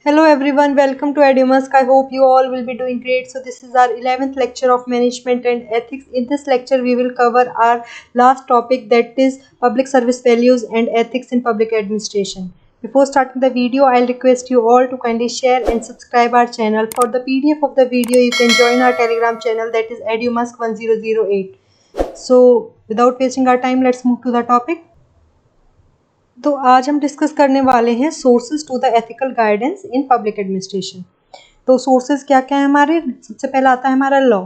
Hello everyone, welcome to EduMusk. I hope you all will be doing great. So this is our 11th lecture of management and ethics. In this lecture we will cover our last topic, that is public service values and ethics in public administration. Before starting the video, I'll request you all to kindly share and subscribe our channel. For the PDF of the video, you can join our Telegram channel, that is EduMusk 1008. So without wasting our time, let's move to the topic. तो आज हम discuss करने वाले हैं sources to the ethical guidance in public administration. तो sources क्या क्या है हमारे, सबसे पहला आता है हमारा लॉ।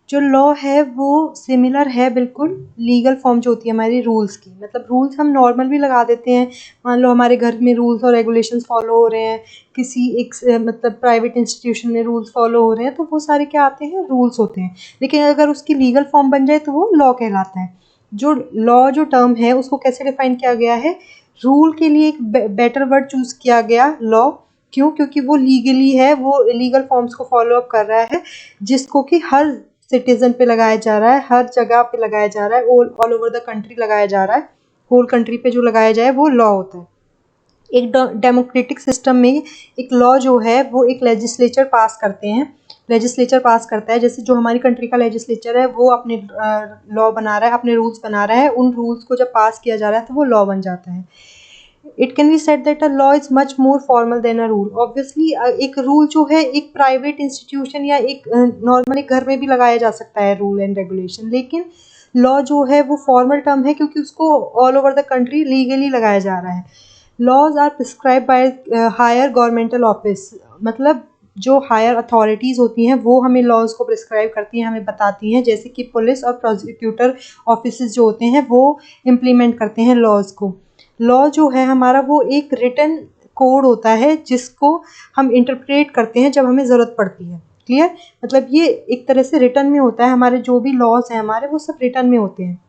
जो लॉ है वो सिमिलर है बिल्कुल लीगल फॉर्म जो होती है हमारी रूल्स की। मतलब रूल्स हम नॉर्मल भी लगा देते हैं, मान लो हमारे घर में रूल्स और रेगुलेशंस फॉलो हो रहे हैं, किसी एक मतलब प्राइवेट इंस्टीट्यूशन में रूल्स फॉलो हो रहे हैं, तो वो सारे क्या आते हैं, रूल्स होते हैं। लेकिन अगर उसकी लीगल फॉर्म बन जाए तो वो लॉ कहलाता है। जो लॉ जो टर्म है उसको कैसे डिफाइन किया गया है, रूल के लिए एक बेटर वर्ड चूज किया गया लॉ। क्यों? क्योंकि वो लीगली है, वो लीगल फॉर्म्स को फॉलो अप कर रहा है, जिसको कि हर सिटीजन पे लगाया जा रहा है, हर जगह पे लगाया जा रहा है, ऑल ओवर द कंट्री लगाया जा रहा है। होल कंट्री पे जो लगाया जाए वो लॉ होता है। एक डेमोक्रेटिक सिस्टम में एक लॉ जो है वो एक लेजिस्लेचर पास करते हैं, लेजिस्लेचर पास करता है। जैसे जो हमारी कंट्री का लेजिस्लेचर है वो अपने लॉ बना रहा है, अपने रूल्स बना रहा है, उन रूल्स को जब पास किया जा रहा है तो वो लॉ बन जाता है। It can be said that a law is much more formal than a rule. Obviously एक रूल जो है एक प्राइवेट इंस्टीट्यूशन या एक नॉर्मली घर में भी लगाया जा सकता है रूल एंड रेगुलेशन, लेकिन लॉ जो है वो फॉर्मल टर्म है क्योंकि उसको all over the country legally लगाया जा रहा है। Laws are prescribe by higher governmental office. मतलब जो हायर अथॉरिटीज़ होती हैं वो हमें लॉज को प्रिस्क्राइब करती हैं, हमें बताती हैं। जैसे कि पुलिस और प्रोसिक्यूटर ऑफिस जो होते हैं वो इम्प्लीमेंट करते हैं लॉज को। लॉ जो है हमारा वो एक रिटन कोड होता है जिसको हम इंटरप्रेट करते हैं जब हमें ज़रूरत पड़ती है। क्लियर? मतलब ये एक तरह से रिटन में होता है, हमारे जो भी लॉज हैं हमारे वो सब रिटन में होते हैं।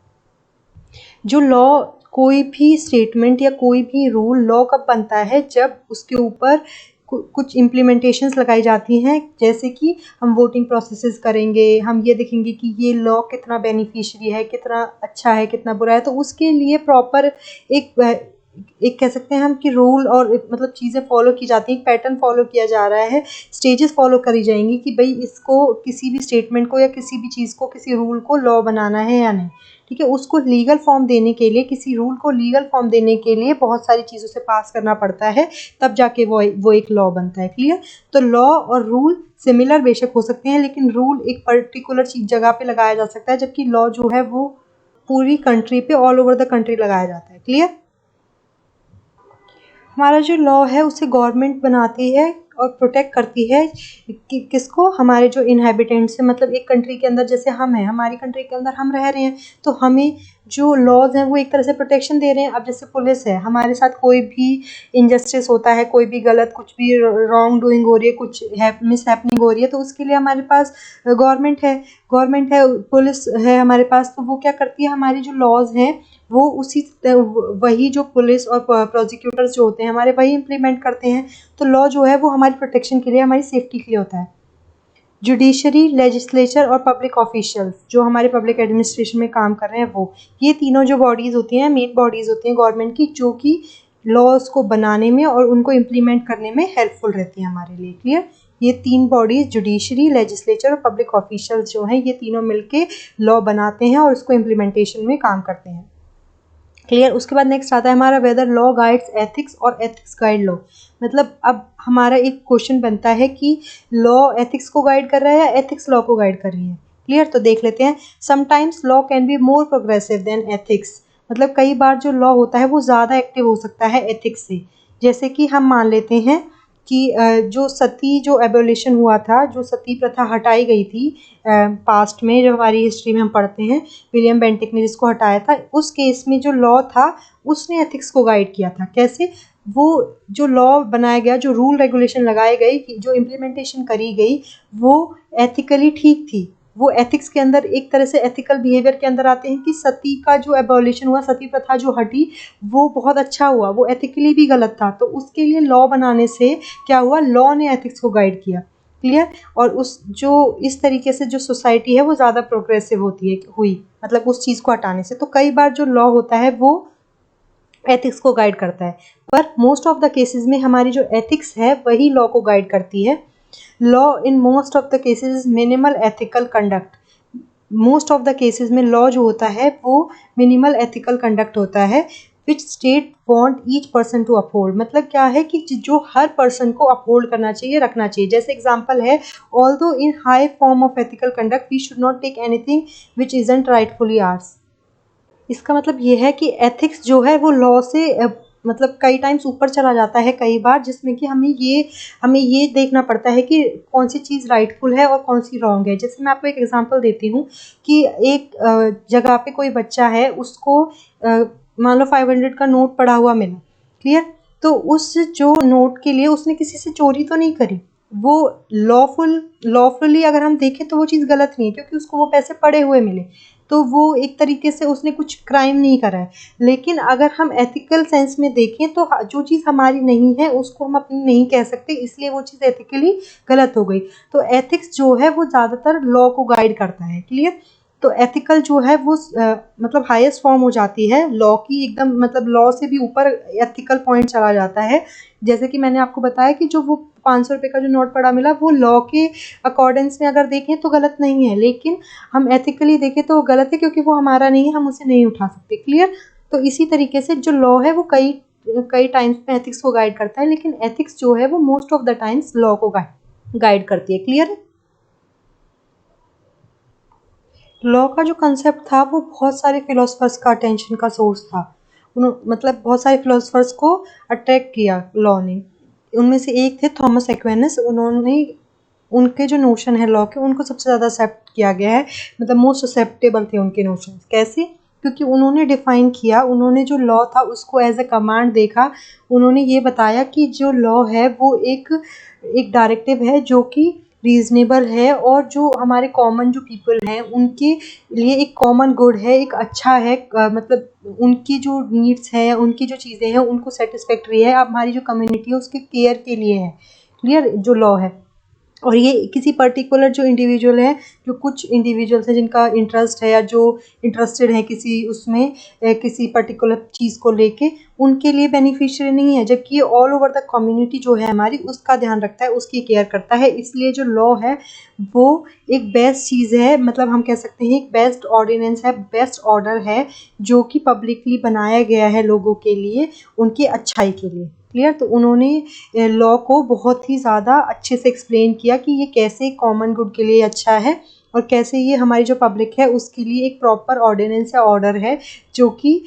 जो लॉ, कोई भी स्टेटमेंट या कोई भी रूल लॉ कब बनता है, जब उसके ऊपर कुछ इम्प्लीमेंटेशंस लगाई जाती हैं। जैसे कि हम वोटिंग प्रोसेसेस करेंगे, हम ये देखेंगे कि ये लॉ कितना बेनिफिशियरी है, कितना अच्छा है, कितना बुरा है, तो उसके लिए प्रॉपर एक कह सकते हैं हम कि रूल और मतलब चीज़ें फॉलो की जाती हैं, एक पैटर्न फॉलो किया जा रहा है, स्टेजेस फॉलो करी जाएंगी कि भाई इसको किसी भी स्टेटमेंट को या किसी भी चीज़ को, किसी रूल को लॉ बनाना है या नहीं। ठीक है, उसको लीगल फॉर्म देने के लिए, किसी रूल को लीगल फॉर्म देने के लिए बहुत सारी चीज़ों से पास करना पड़ता है, तब जाके वो एक लॉ बनता है। क्लियर? तो लॉ और रूल सिमिलर बेशक हो सकते हैं, लेकिन रूल एक पर्टिकुलर चीज जगह पे लगाया जा सकता है, जबकि लॉ जो है वो पूरी कंट्री पे, ऑल ओवर द कंट्री लगाया जाता है। क्लियर? हमारा जो लॉ है उसे गवर्नमेंट बनाती है और प्रोटेक्ट करती है कि किसको, हमारे जो इनहेबिटेंट्स हैं। मतलब एक कंट्री के अंदर जैसे हम हैं, हमारी कंट्री के अंदर हम रह रहे हैं, तो हमें जो लॉज हैं वो एक तरह से प्रोटेक्शन दे रहे हैं। अब जैसे पुलिस है, हमारे साथ कोई भी इनजस्टिस होता है, कोई भी गलत, कुछ भी रॉन्ग डूइंग हो रही है, कुछ मिस हैपनिंग हो रही है, तो उसके लिए हमारे पास गवर्नमेंट है, पुलिस है हमारे पास। तो वो क्या करती है, हमारी जो लॉज हैं वो वही जो पुलिस और प्रोसिक्यूटर्स जो होते हैं हमारे, वही इम्प्लीमेंट करते हैं। तो लॉ जो है वो हमारी प्रोटेक्शन के लिए, हमारी सेफ्टी के लिए होता है। जुडिशरी, लेजिस्लेचर और पब्लिक ऑफिशियल्स जो हमारे पब्लिक एडमिनिस्ट्रेशन में काम कर रहे हैं, वो ये तीनों जो बॉडीज़ होती हैं, मेन बॉडीज़ होती हैं गवर्नमेंट की, जो कि लॉज को बनाने में और उनको इम्प्लीमेंट करने में हेल्पफुल रहती हैं हमारे लिए। क्लियर? ये तीन बॉडीज़, जुडिशरी, लेजिस्लेचर और पब्लिक ऑफिशियल्स जो हैं, ये तीनों मिलके लॉ बनाते हैं और उसको इम्प्लीमेंटेशन में काम करते हैं। क्लियर? उसके बाद नेक्स्ट आता है हमारा वेदर लॉ गाइड्स एथिक्स और एथिक्स गाइड लॉ। मतलब अब हमारा एक क्वेश्चन बनता है कि लॉ एथिक्स को गाइड कर रहा है या एथिक्स लॉ को गाइड कर रही है। क्लियर? तो देख लेते हैं। Sometimes law can be more progressive than ethics. मतलब कई बार जो लॉ होता है वो ज़्यादा एक्टिव हो सकता है एथिक्स से। जैसे कि हम मान लेते हैं कि जो सती जो एबोलिशन हुआ था, जो सती प्रथा हटाई गई थी पास्ट में, जब हमारी हिस्ट्री में हम पढ़ते हैं, विलियम बेंटिक ने जिसको हटाया था, उस केस में जो लॉ था उसने एथिक्स को गाइड किया था। कैसे? वो जो लॉ बनाया गया, जो रूल रेगुलेशन लगाए गए, जो इम्प्लीमेंटेशन करी गई, वो एथिकली ठीक थी। वो एथिक्स के अंदर एक तरह से एथिकल बिहेवियर के अंदर आते हैं कि सती का जो एबॉलिशन हुआ, सती प्रथा जो हटी, वो बहुत अच्छा हुआ, वो एथिकली भी गलत था। तो उसके लिए लॉ बनाने से क्या हुआ, लॉ ने एथिक्स को गाइड किया। क्लियर? और उस जो इस तरीके से जो सोसाइटी है वो ज़्यादा प्रोग्रेसिव हुई, मतलब उस चीज़ को हटाने से। तो कई बार जो लॉ होता है वो एथिक्स को गाइड करता है। पर मोस्ट ऑफ द केसेस में हमारी जो एथिक्स है वही लॉ को गाइड करती है। Law in most of the cases minimal ethical conduct. Most of the cases में लॉ जो होता है वो मिनिमल एथिकल कंडक्ट होता है which state want each person to uphold. मतलब क्या है कि जो हर पर्सन को अपहोल्ड करना चाहिए, रखना चाहिए। जैसे एग्जांपल है, although in high form of ethical conduct we should not take anything which isn't rightfully ours. इसका मतलब ये है कि एथिक्स जो है वो लॉ से मतलब कई टाइम्स ऊपर चला जाता है कई बार, जिसमें कि हमें ये देखना पड़ता है कि कौन सी चीज़ राइटफुल है और कौन सी रॉन्ग है। जैसे मैं आपको एक एग्जांपल देती हूँ कि एक जगह पे कोई बच्चा है, उसको मान लो 500 का नोट पड़ा हुआ मिला, क्लियर। तो उस जो नोट के लिए उसने किसी से चोरी तो नहीं करी, वो लॉफुली अगर हम देखें तो वो चीज़ गलत नहीं है, क्योंकि उसको वो पैसे पड़े हुए मिले, तो वो एक तरीके से उसने कुछ क्राइम नहीं करा है। लेकिन अगर हम एथिकल सेंस में देखें तो जो चीज़ हमारी नहीं है उसको हम अपनी नहीं कह सकते, इसलिए वो चीज़ एथिकली गलत हो गई। तो एथिक्स जो है वो ज़्यादातर लॉ को गाइड करता है, क्लियर। तो एथिकल जो है वो मतलब हाईएस्ट फॉर्म हो जाती है लॉ की, एकदम मतलब लॉ से भी ऊपर एथिकल पॉइंट चला जाता है। जैसे कि मैंने आपको बताया कि जो वो 500 रुपये का जो नोट पड़ा मिला वो लॉ के अकॉर्डेंस में अगर देखें तो गलत नहीं है, लेकिन हम एथिकली देखें तो गलत है, क्योंकि वो हमारा नहीं है, हम उसे नहीं उठा सकते, क्लियर। तो इसी तरीके से जो लॉ है वो कई टाइम्स में एथिक्स को गाइड करता है, लेकिन एथिक्स जो है वो most of the times law को गाइड करती है, क्लियर है। लॉ का जो कंसेप्ट था वो बहुत सारे फिलोसफर्स का अटेंशन का सोर्स था। मतलब बहुत सारे फिलोसफर्स को अट्रैक्ट किया लॉ ने। उनमें से एक थे थॉमस एक्विनस। उनके जो नोशन है लॉ के, उनको सबसे ज़्यादा एक्सेप्ट किया गया है, मतलब मोस्ट एक्सेप्टेबल थे उनके नोशन। कैसे? क्योंकि उन्होंने डिफाइन किया, उन्होंने जो लॉ था उसको एज ए कमांड देखा। उन्होंने ये बताया कि जो लॉ है वो एक डायरेक्टिव है जो कि रीजनेबल है, और जो हमारे कॉमन जो पीपल हैं उनके लिए एक कॉमन गुड है, एक अच्छा है, मतलब उनकी जो नीड्स है, उनकी जो चीज़ें हैं उनको सेटिस्फैक्ट्री है, अब हमारी जो कम्युनिटी है उसके केयर के लिए है, क्लियर, जो लॉ है। और ये किसी पर्टिकुलर जो इंडिविजुअल है, जो कुछ इंडिविजुअल्स हैं जिनका इंटरेस्ट है या जो इंटरेस्टेड है किसी उसमें किसी पर्टिकुलर चीज़ को लेके, उनके लिए बेनिफिशियरी नहीं है, जबकि ये ऑल ओवर द कम्युनिटी जो है हमारी उसका ध्यान रखता है, उसकी केयर करता है। इसलिए जो लॉ है वो एक बेस्ट चीज़ है, मतलब हम कह सकते हैं एक बेस्ट ऑर्डिनेंस है, बेस्ट ऑर्डर है, जो कि पब्लिकली बनाया गया है लोगों के लिए, उनकी अच्छाई के लिए, क्लियर। तो उन्होंने लॉ को बहुत ही ज़्यादा अच्छे से एक्सप्लेन किया कि ये कैसे कॉमन गुड के लिए अच्छा है, और कैसे ये हमारी जो पब्लिक है उसके लिए एक प्रॉपर ऑर्डिनेंस या ऑर्डर है, जो कि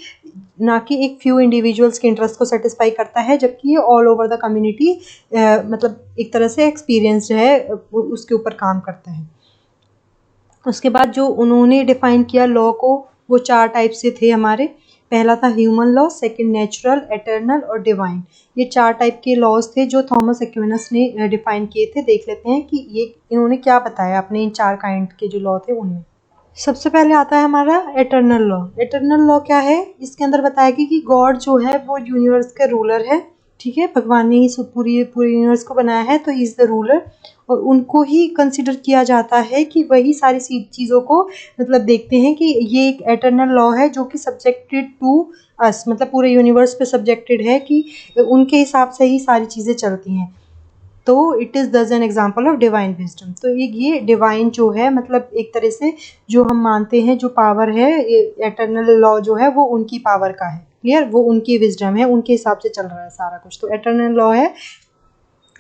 ना कि एक फ्यू इंडिविजुअल्स के इंटरेस्ट को सेटिस्फाई करता है, जबकि ये ऑल ओवर द कम्युनिटी मतलब एक तरह से एक्सपीरियंस्ड है, उसके ऊपर काम करता है। उसके बाद जो उन्होंने डिफाइन किया लॉ को, वो 4 टाइप से थे हमारे। पहला था human law, second natural, eternal और डिवाइन। ये 4 टाइप के लॉज थे जो थॉमस एक्विनस ने डिफाइन किए थे। देख लेते हैं कि ये इन्होंने क्या बताया अपने इन 4 काइंड के जो लॉ थे उनमें। सबसे पहले आता है हमारा एटर्नल लॉ। एटर्नल लॉ क्या है? इसके अंदर बताया गया कि गॉड जो है वो यूनिवर्स का रूलर है, ठीक है। भगवान ने ही पूरी पूरे यूनिवर्स को बनाया है, तो ही इज़ द रूलर, और उनको ही कंसिडर किया जाता है कि वही सारी चीज़ों को मतलब देखते हैं कि ये एक एटर्नल लॉ है जो कि सब्जेक्टेड टू अस, मतलब पूरे यूनिवर्स पे सब्जेक्टेड है, कि उनके हिसाब से ही सारी चीज़ें चलती हैं। तो इट इज़ दस an example of divine wisdom. तो ये डिवाइन जो है, मतलब एक तरह से जो हम मानते हैं जो पावर है, एटर्नल लॉ जो है वो उनकी पावर का है, क्लियर, वो उनकी विजडम है, उनके हिसाब से चल रहा है सारा कुछ। तो एटर्नल लॉ है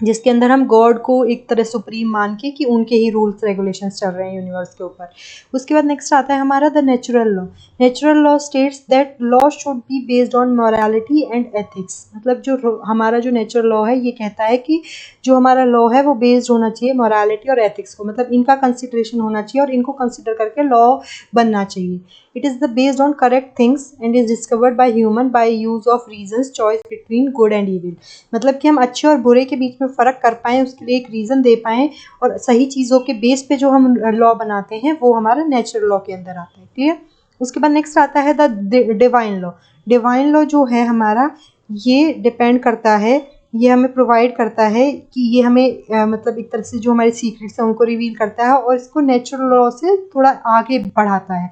जिसके अंदर हम गॉड को एक तरह सुप्रीम मान के कि उनके ही रूल्स रेगुलेशंस चल रहे हैं यूनिवर्स के ऊपर। उसके बाद नेक्स्ट आता है हमारा the natural law. Natural law states that law should be based on morality and ethics. मतलब जो हमारा जो नेचुरल लॉ है ये कहता है कि जो हमारा लॉ है वो बेस्ड होना चाहिए मॉरलिटी और एथिक्स को, मतलब इनका कंसिडरेशन होना चाहिए और इनको कंसिडर करके लॉ बनना चाहिए। It is the based on correct things and is discovered by human by use of reasons choice between good and evil। मतलब कि हम अच्छे और बुरे के बीच में फ़र्क कर पाएँ, उसके लिए एक रीज़न दे पाएँ, और सही चीज़ों के बेस पे जो हम लॉ बनाते हैं वो हमारा नेचुरल लॉ के अंदर आता है, क्लियर। उसके बाद नेक्स्ट आता है the divine law. Divine law जो है हमारा, ये डिपेंड करता है, ये हमें प्रोवाइड करता है कि ये हमें मतलब एक तरह से जो हमारे सीक्रेट्स हैं उनको रिवील करता है, और इसको नेचुरल लॉ से थोड़ा आगे बढ़ाता है।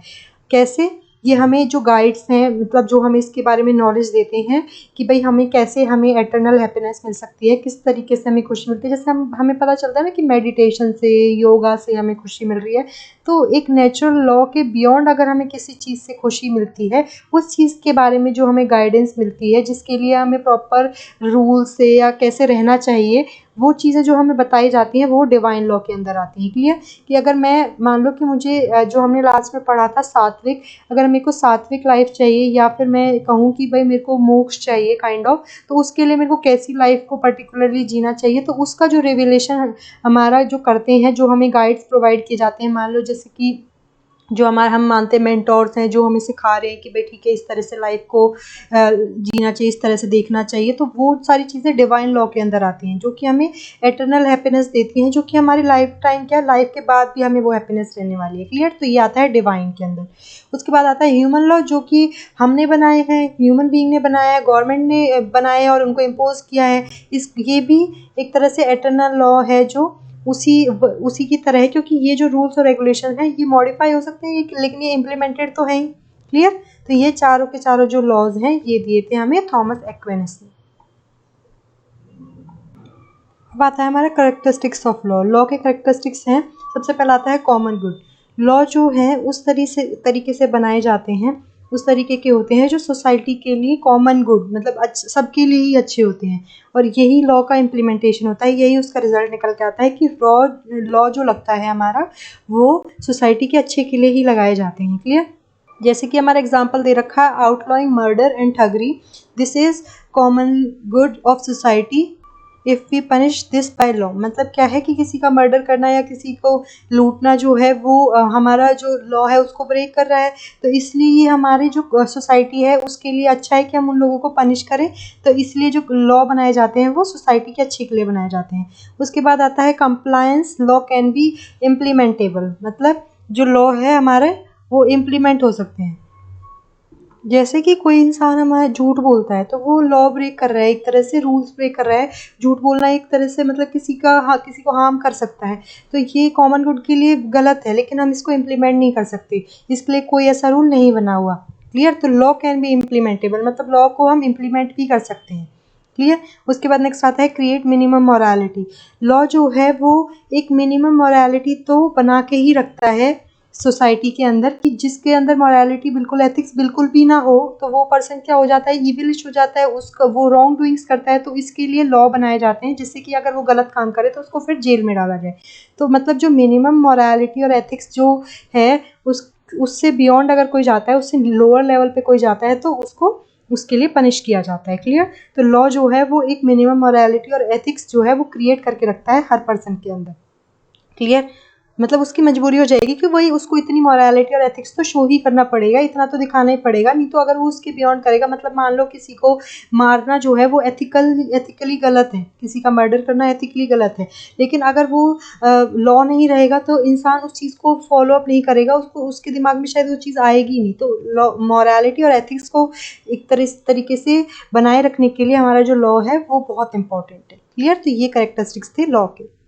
कैसे? ये हमें जो गाइड्स हैं, मतलब जो हमें इसके बारे में नॉलेज देते हैं कि भाई हमें कैसे हमें एटर्नल हैप्पीनेस मिल सकती है, किस तरीके से हमें खुशी मिलती है। जैसे हमें पता चलता है ना कि मेडिटेशन से, योगा से हमें खुशी मिल रही है। तो एक नेचुरल लॉ के बियॉन्ड अगर हमें किसी चीज़ से खुशी मिलती है, उस चीज़ के बारे में जो हमें गाइडेंस मिलती है, जिसके लिए हमें प्रॉपर रूल से या कैसे रहना चाहिए, वो चीज़ें जो हमें बताई जाती हैं वो डिवाइन लॉ के अंदर आती हैं। क्लियर? कि अगर मैं मान लो कि मुझे जो हमने लास्ट में पढ़ा था सात्विक, अगर मेरे को सात्विक लाइफ चाहिए या फिर मैं कहूँ कि भाई मेरे को मोक्ष चाहिए काइंड ऑफ, तो उसके लिए मेरे को कैसी लाइफ को पर्टिकुलरली जीना चाहिए, तो उसका जो रिविलेशन हमारा जो करते हैं, जो हमें गाइड्स प्रोवाइड किए जाते हैं, मान लो जैसे कि जो हमारा हम मानते हैं मेंटोर्स हैं, जो हमें सिखा रहे हैं कि भाई ठीक है इस तरह से लाइफ को जीना चाहिए, इस तरह से देखना चाहिए, तो वो सारी चीज़ें डिवाइन लॉ के अंदर आती हैं, जो कि हमें एटर्नल हैप्पीनेस देती हैं, जो कि हमारी लाइफ टाइम क्या लाइफ के बाद भी हमें वो हैप्पीनेस रहने वाली है। क्लियर? तो ये आता है डिवाइन के अंदर। उसके बाद आता है ह्यूमन लॉ, जो कि हमने बनाए हैं, ह्यूमन बीइंग ने बनाया है, गवर्नमेंट ने बनाए और उनको इम्पोज किया है। ये भी एक तरह से एटर्नल लॉ है जो उसी की तरह है, क्योंकि ये जो रूल्स और रेगुलेशन हैं ये मॉडिफाई हो सकते हैं, लेकिन ये इम्प्लीमेंटेड तो है ही। क्लियर? तो ये चारों के चारों जो लॉज हैं ये दिए थे हमें थॉमस एक्विनास ने। अब आता है हमारा करेक्टरिस्टिक्स ऑफ लॉ। लॉ के करेक्टरिस्टिक्स हैं, सबसे पहला आता है कॉमन गुड। लॉ जो है उस तरीके से बनाए जाते हैं, उस तरीके के होते हैं जो सोसाइटी के लिए कॉमन गुड, मतलब सबके लिए ही अच्छे होते हैं, और यही लॉ का इम्प्लीमेंटेशन होता है, यही उसका रिजल्ट निकल के आता है कि लॉ जो लगता है हमारा वो सोसाइटी के अच्छे के लिए ही लगाए जाते हैं। क्लियर? जैसे कि हमारा एग्जाम्पल दे रखा है outlawing murder and thuggery, this is common good of society if we punish this by law. मतलब क्या है कि किसी का मर्डर करना या किसी को लूटना जो है वो हमारा जो लॉ है उसको ब्रेक कर रहा है, तो इसलिए ये हमारी जो सोसाइटी है उसके लिए अच्छा है कि हम उन लोगों को पनिश करें। तो इसलिए जो लॉ बनाए जाते हैं वो सोसाइटी के अच्छे के लिए बनाए जाते हैं। उसके बाद आता है compliance law can B implementable, मतलब जो लॉ है हमारे वो इम्प्लीमेंट हो सकते हैं। जैसे कि कोई इंसान हमारा झूठ बोलता है तो वो लॉ ब्रेक कर रहा है, एक तरह से रूल्स ब्रेक कर रहा है। झूठ बोलना एक तरह से मतलब किसी को हार्म कर सकता है, तो ये कॉमन गुड के लिए गलत है, लेकिन हम इसको इम्प्लीमेंट नहीं कर सकते, इसके लिए कोई ऐसा रूल नहीं बना हुआ। क्लियर? तो लॉ कैन बी इम्प्लीमेंटेबल, मतलब लॉ को हम इम्प्लीमेंट भी कर सकते हैं। क्लियर? उसके बाद नेक्स्ट आता है क्रिएट मिनिमम मॉरालिटी। लॉ जो है वो एक मिनिमम मॉरालिटी तो बना के ही रखता है सोसाइटी के अंदर, कि जिसके अंदर मॉरालिटी बिल्कुल एथिक्स बिल्कुल भी ना हो, तो वो पर्सन क्या हो जाता है, इविलिश हो जाता है, उसका वो रॉन्ग डूइंग्स करता है। तो इसके लिए लॉ बनाए जाते हैं जिससे कि अगर वो गलत काम करे तो उसको फिर जेल में डाला जाए। तो मतलब जो मिनिमम मॉरालिटी और एथिक्स जो है उससे बियॉन्ड अगर कोई जाता है, उससे लोअर लेवल पे कोई जाता है, तो उसको उसके लिए पनिश किया जाता है। क्लियर? तो लॉ जो है वो एक मिनिमम मॉरालिटी और एथिक्स जो है वो क्रिएट करके रखता है हर पर्सन के अंदर। क्लियर? मतलब उसकी मजबूरी हो जाएगी कि वही उसको इतनी मॉरालिटी और एथिक्स तो शो ही करना पड़ेगा, इतना तो दिखाना ही पड़ेगा, नहीं तो अगर वो उसके बियॉन्ड करेगा, मतलब मान लो किसी को मारना जो है वो एथिकली गलत है, किसी का मर्डर करना एथिकली गलत है, लेकिन अगर वो लॉ नहीं रहेगा तो इंसान उस चीज़ को फॉलो अप नहीं करेगा, उसको उसके दिमाग में शायद वो चीज़ आएगी नहीं। तो लॉ मॉरालिटी और एथिक्स को एक तरीके से बनाए रखने के लिए हमारा जो लॉ है वो बहुत इंपॉर्टेंट है। क्लियर? तो ये कैरेक्टरिस्टिक्स थे लॉ के।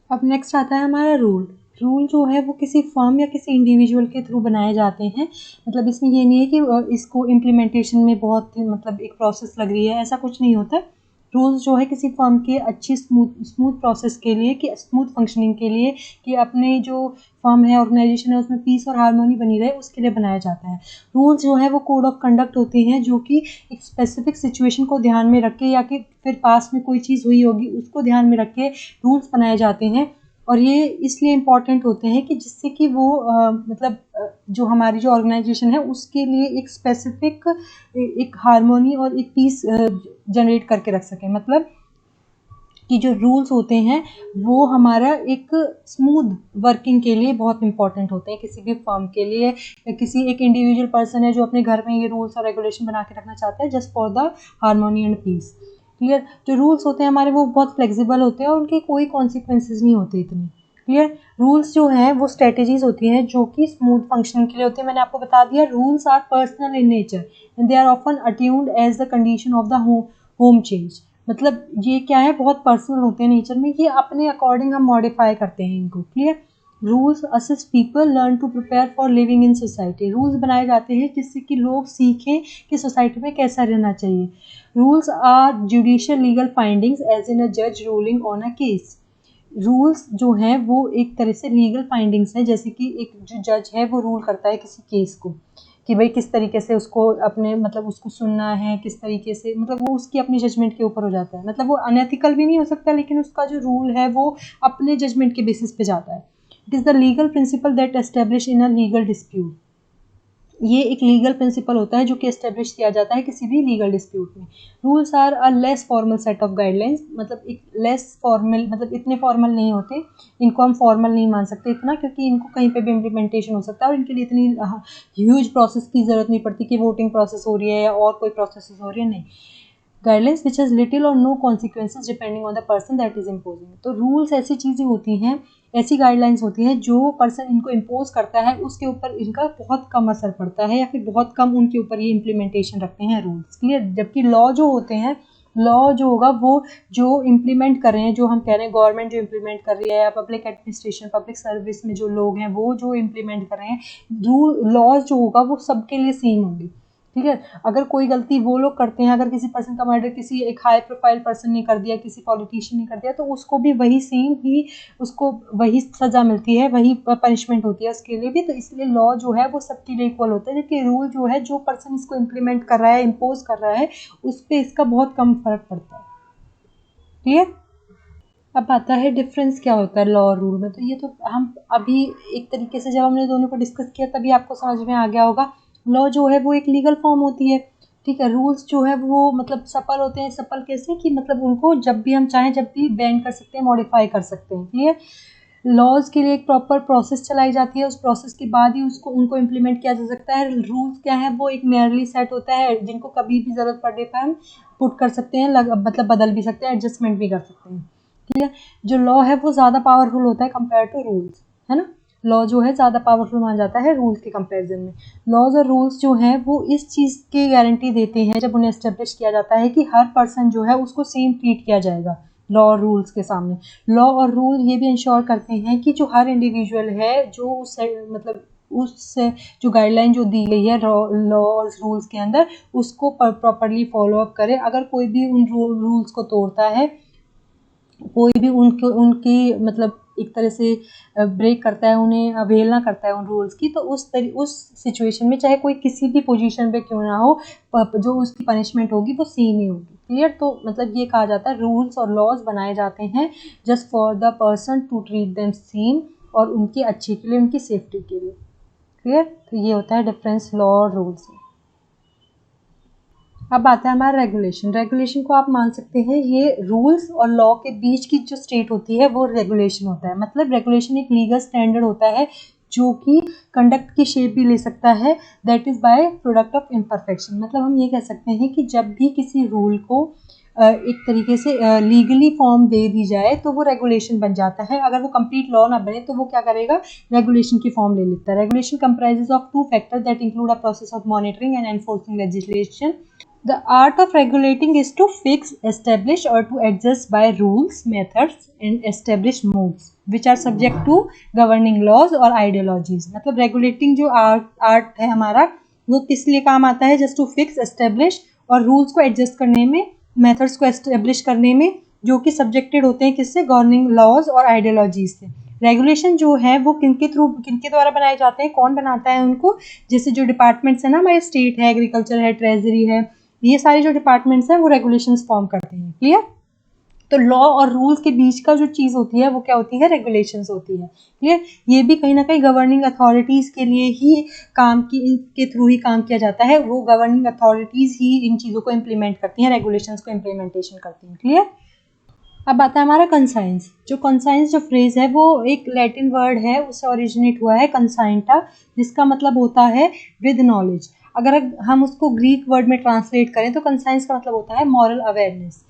अब नेक्स्ट आता है हमारा रूल। रूल जो है वो किसी फर्म या किसी इंडिविजुअल के थ्रू बनाए जाते हैं, मतलब इसमें ये नहीं है कि इसको इम्प्लीमेंटेशन में बहुत मतलब एक प्रोसेस लग रही है, ऐसा कुछ नहीं होता। रूल्स जो है किसी फर्म के अच्छी स्मूथ प्रोसेस के लिए, कि स्मूथ फंक्शनिंग के लिए, कि अपने जो फर्म है, ऑर्गेनाइजेशन है, उसमें पीस और हार्मोनी बनी रहे, उसके लिए बनाया जाता है। रूल्स जो है वो कोड ऑफ कंडक्ट होते हैं, जो कि एक स्पेसिफिक सिचुएशन को ध्यान में रख के, या कि फिर पास में कोई चीज़ हुई होगी उसको ध्यान में रख के रूल्स बनाए जाते हैं। और ये इसलिए इम्पॉर्टेंट होते हैं कि जिससे कि वो मतलब जो हमारी जो ऑर्गेनाइजेशन है उसके लिए एक स्पेसिफिक एक हार्मोनी और एक पीस जनरेट करके रख सकें। मतलब कि जो रूल्स होते हैं वो हमारा एक स्मूथ वर्किंग के लिए बहुत इंपॉर्टेंट होते हैं किसी भी फर्म के लिए। किसी एक इंडिविजुअल पर्सन है जो अपने घर में ये रूल्स और रेगुलेशन बना के रखना चाहता है just for the harmony and peace. Clear? जो रूल्स होते हैं हमारे वो बहुत फ्लेक्सिबल होते हैं और उनके कोई कॉन्सिक्वेंसेज नहीं होते इतने। क्लियर? रूल्स जो हैं वो स्ट्रेटेजीज होती हैं जो कि स्मूथ फंक्शनिंग के लिए होती है। मैंने आपको बता दिया rules are personal in nature and they are often attuned as the condition of the home change. मतलब ये क्या है, बहुत पर्सनल होते हैं नेचर में, ये अपने अकॉर्डिंग हम मॉडिफाई करते हैं इनको। Clear? Rules assist people learn to prepare for living in society. Rules बनाए जाते हैं जिससे कि लोग सीखें कि सोसाइटी में कैसा रहना चाहिए। Rules are judicial legal findings as in a जज ruling on a case. Rules जो हैं वो एक तरह से लीगल फाइंडिंग्स हैं, जैसे कि एक जो जज है वो रूल करता है किसी केस को कि भाई किस तरीके से उसको अपने मतलब उसको सुनना है, किस तरीके से मतलब वो उसकी अपनी जजमेंट के ऊपर हो जाता है। मतलब वो अनएथिकल भी नहीं हो सकता, लेकिन उसका जो रूल है वो अपने जजमेंट के बेसिस पे जाता है। It is the legal principal that establish in a legal dispute. ये एक लीगल प्रिंसिपल होता है जो कि एस्टेब्लिश किया जाता है किसी भी लीगल डिस्प्यूट में। Rules are a less formal set of guidelines, मतलब एक लेस फॉर्मल, मतलब इतने फॉर्मल नहीं होते, इनको हम फॉर्मल नहीं मान सकते इतना, क्योंकि इनको कहीं पे भी इम्प्लीमेंटेशन हो सकता है और इनके लिए इतनी ह्यूज प्रोसेस की ज़रूरत नहीं पड़ती कि वोटिंग प्रोसेस हो रही है या और कोई प्रोसेस हो रही है, नहीं। Guidelines which has little or no consequences depending on the person that is imposing. तो रूल्स ऐसी चीज़ें होती हैं, ऐसी गाइडलाइंस होती हैं जो पर्सन इनको इम्पोज करता है उसके ऊपर इनका बहुत कम असर पड़ता है या फिर बहुत कम उनके ऊपर ये इम्प्लीमेंटेशन रखते हैं रूल्स। क्लियर? जबकि लॉ जो होते हैं, लॉ जो होगा वो जो इम्प्लीमेंट कर रहे हैं, जो हम कह रहे हैं गवर्नमेंट जो इम्प्लीमेंट कर रही है या पब्लिक एडमिनिस्ट्रेशन पब्लिक सर्विस में जो लोग हैं वो जो इम्प्लीमेंट कर रहे हैं, रूल लॉज जो होगा वो सबके लिए सेम होंगे। ठीक है? अगर कोई गलती वो लोग करते हैं, अगर किसी पर्सन का मर्डर किसी एक हाई प्रोफाइल पर्सन ने कर दिया, किसी पॉलिटिशियन ने कर दिया, तो उसको भी वही सेम ही उसको वही सज़ा मिलती है, वही पनिशमेंट होती है उसके लिए भी। तो इसलिए लॉ जो है वो सबके लिए इक्वल होता है, जबकि रूल जो है जो पर्सन इसको इम्प्लीमेंट कर रहा है, इम्पोज कर रहा है, उस पर इसका बहुत कम फर्क पड़ता है। क्लियर? अब आता है डिफरेंस क्या होता है लॉ और रूल में। तो ये तो हम अभी एक तरीके से जब हमने दोनों को डिस्कस किया तभी आपको समझ में आ गया होगा। लॉ जो है वो एक लीगल फॉर्म होती है, ठीक है। रूल्स जो है वो मतलब सपल होते हैं। सपल कैसे कि मतलब उनको जब भी हम चाहें जब भी बेंड कर सकते हैं, मॉडिफाई कर सकते हैं। क्लियर? लॉज के लिए एक प्रॉपर प्रोसेस चलाई जाती है, उस प्रोसेस के बाद ही उसको उनको इम्प्लीमेंट किया जा सकता है। रूल्स क्या है, वो एक मेयरली सेट होता है जिनको कभी भी ज़रूरत पड़ने पर हम पुट कर सकते हैं, मतलब बदल भी सकते हैं, एडजस्टमेंट भी कर सकते हैं। क्लियर? जो लॉ है वो ज़्यादा पावरफुल होता है कंपेयर टू रूल्स, है ना। लॉ जो है ज़्यादा पावरफुल माना जाता है रूल्स के कंपैरिजन में। लॉज और रूल्स जो हैं वो इस चीज़ की गारंटी देते हैं जब उन्हें एस्टेब्लिश किया जाता है कि हर पर्सन जो है उसको सेम ट्रीट किया जाएगा लॉ और रूल्स के सामने। लॉ और रूल ये भी इंश्योर करते हैं कि जो हर इंडिविजुअल है जो उस मतलब उस जो गाइडलाइन जो दी गई है लॉ और रूल्स के अंदर, उसको प्रॉपरली फॉलो अप करे। अगर कोई भी उन रूल्स को तोड़ता है, कोई भी उनकी मतलब एक तरह से ब्रेक करता है, उन्हें अवहेलना करता है उन रूल्स की, तो उस सिचुएशन में चाहे कोई किसी भी पोजीशन पे क्यों ना हो, जो उसकी पनिशमेंट होगी वो सेम ही होगी। क्लियर? तो मतलब ये कहा जाता है रूल्स और लॉज बनाए जाते हैं just for the person to treat them same, और उनके अच्छे के लिए, उनकी सेफ्टी के लिए। क्लियर? तो ये होता है डिफरेंस लॉ और रूल्स में। अब आता है हमारा रेगुलेशन। रेगुलेशन को आप मान सकते हैं ये रूल्स और लॉ के बीच की जो स्टेट होती है वो रेगुलेशन होता है। मतलब रेगुलेशन एक लीगल स्टैंडर्ड होता है जो कि कंडक्ट की शेप भी ले सकता है, that is by product of imperfection. मतलब हम ये कह सकते हैं कि जब भी किसी रूल को एक तरीके से लीगली फॉर्म दे दी जाए तो वो रेगुलेशन बन जाता है। अगर वो कंप्लीट लॉ ना बने तो वो क्या करेगा, रेगुलेशन की फॉर्म ले लेता है। Regulation comprises of two factors that include a process of monitoring and enforcing legislation. The art of regulating is to fix, establish or to adjust by rules, methods and established modes which are subject to governing laws or ideologies। मतलब regulating जो art है हमारा वो किस लिए काम आता है, just to fix, establish और rules को adjust करने में, methods को establish करने में, जो कि subjected होते हैं किससे, governing laws और ideologies से। रेगुलेशन जो है वो किनके द्वारा बनाए जाते हैं, कौन बनाता है उनको, जैसे जो डिपार्टमेंट्स है ना हमारे, स्टेट है, एग्रीकल्चर है, ट्रेजरी है, ये सारे जो डिपार्टमेंट्स हैं वो रेगुलेशंस फॉर्म करते हैं। क्लियर? तो लॉ और रूल्स के बीच का जो चीज़ होती है वो क्या होती है, रेगुलेशंस होती है। क्लियर? ये भी कहीं ना कहीं गवर्निंग अथॉरिटीज़ के लिए ही के थ्रू ही काम किया जाता है। वो गवर्निंग अथॉरिटीज़ ही इन चीज़ों को इम्प्लीमेंट करती हैं, रेगुलेशंस को इम्प्लीमेंटेशन करती हैं। क्लियर? अब आता है हमारा कंसाइंस। जो कंसाइंस जो फ्रेज है वो एक लैटिन वर्ड है, उससे ओरिजिनेट हुआ है कंसाइंटा, जिसका मतलब होता है विद नॉलेज। अगर हम उसको ग्रीक वर्ड में ट्रांसलेट करें तो कंसाइंस का मतलब होता है मॉरल अवेयरनेस।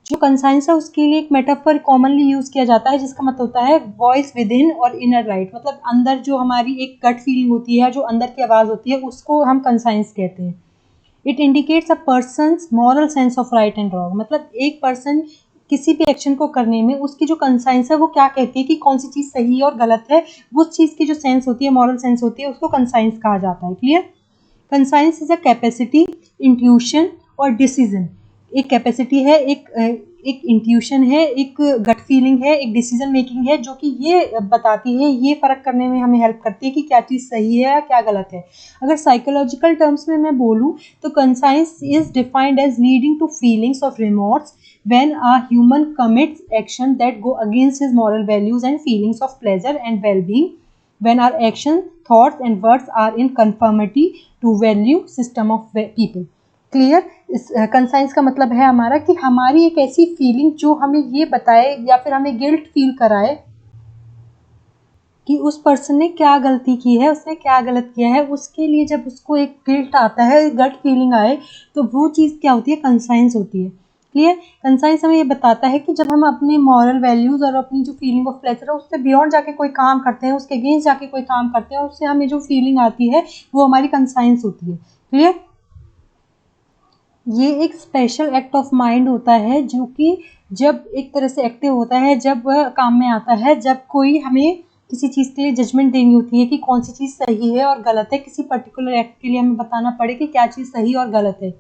जो कंसाइंस है उसके लिए एक मेटाफर कॉमनली यूज़ किया जाता है जिसका मतलब होता है वॉइस विद इन और इनर राइट। मतलब अंदर जो हमारी एक गट फीलिंग होती है, जो अंदर की आवाज़ होती है, उसको हम कंसाइंस कहते हैं। It indicates a person's moral sense of right and wrong. मतलब एक पर्सन किसी भी एक्शन को करने में उसकी जो कंसाइंस है वो क्या कहती है कि कौन सी चीज़ सही है और गलत है, उस चीज़ की जो सेंस होती है, मॉरल सेंस होती है, उसको कंसाइंस कहा जाता है। Clear? Conscience is a capacity, intuition और डिसीजन। एक कैपेसिटी है, एक इंट्यूशन है, एक गट फीलिंग है, एक डिसीजन मेकिंग है, जो कि ये बताती है, ये फ़र्क करने में हमें हेल्प करती है कि क्या चीज़ सही है या क्या गलत है। अगर साइकोलॉजिकल टर्म्स में मैं बोलूँ तो conscience is defined as leading to feelings of remorse when a human commits action that go against his moral values and feelings of pleasure and well-being, when our action, thoughts and words are in conformity to value system of people. Clear? इस conscience का मतलब है हमारा कि हमारी एक ऐसी feeling जो हमें ये बताए या फिर हमें गिल्ट फील कराए कि उस पर्सन ने क्या गलती की है, उसने क्या गलत किया है, उसके लिए जब उसको एक गिल्ट आता है, गट फीलिंग आए, तो वो चीज़ क्या होती है? कंसाइंस होती है। क्लियर? कंसाइंस हमें ये बताता है कि जब हम अपने मॉरल वैल्यूज़ और अपनी जो फीलिंग ऑफ प्लेजर है उससे बियॉन्ड जाके कोई काम करते हैं, उसके अगेंस्ट जाके कोई काम करते हैं, उससे हमें जो फीलिंग आती है वो हमारी कंसाइंस होती है। क्लियर? ये एक स्पेशल एक्ट ऑफ माइंड होता है जो कि जब एक तरह से एक्टिव होता है, जब वह काम में आता है, जब कोई हमें किसी चीज़ के लिए जजमेंट देनी होती है कि कौन सी चीज़ सही है और गलत है, किसी पर्टिकुलर एक्ट के लिए हमें बताना पड़े कि क्या चीज़ सही और गलत है।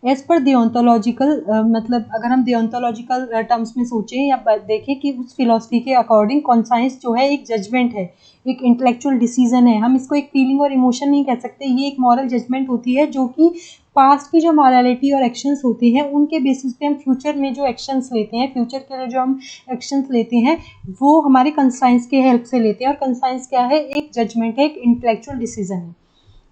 एज पर डियोंटोलॉजिकल मतलब अगर हम डियोंटोलॉजिकल टर्म्स में सोचें या देखें कि उस फिलॉसफी के अकॉर्डिंग कॉन्साइंस जो है एक जजमेंट है, एक इंटेलेक्चुअल डिसीजन है। हम इसको एक फीलिंग और इमोशन नहीं कह सकते, ये एक मॉरल जजमेंट होती है जो कि पास्ट की जो मॉरलिटी और एक्शंस होती हैं उनके बेसिस पे हम फ्यूचर में जो एक्शंस लेते हैं, फ्यूचर के लिए जो हम एक्शंस लेते हैं वो हमारे कंसाइंस के हेल्प से लेते हैं। और कंसाइंस क्या है? एक जजमेंट है, एक इंटेलेक्चुअल डिसीजन है।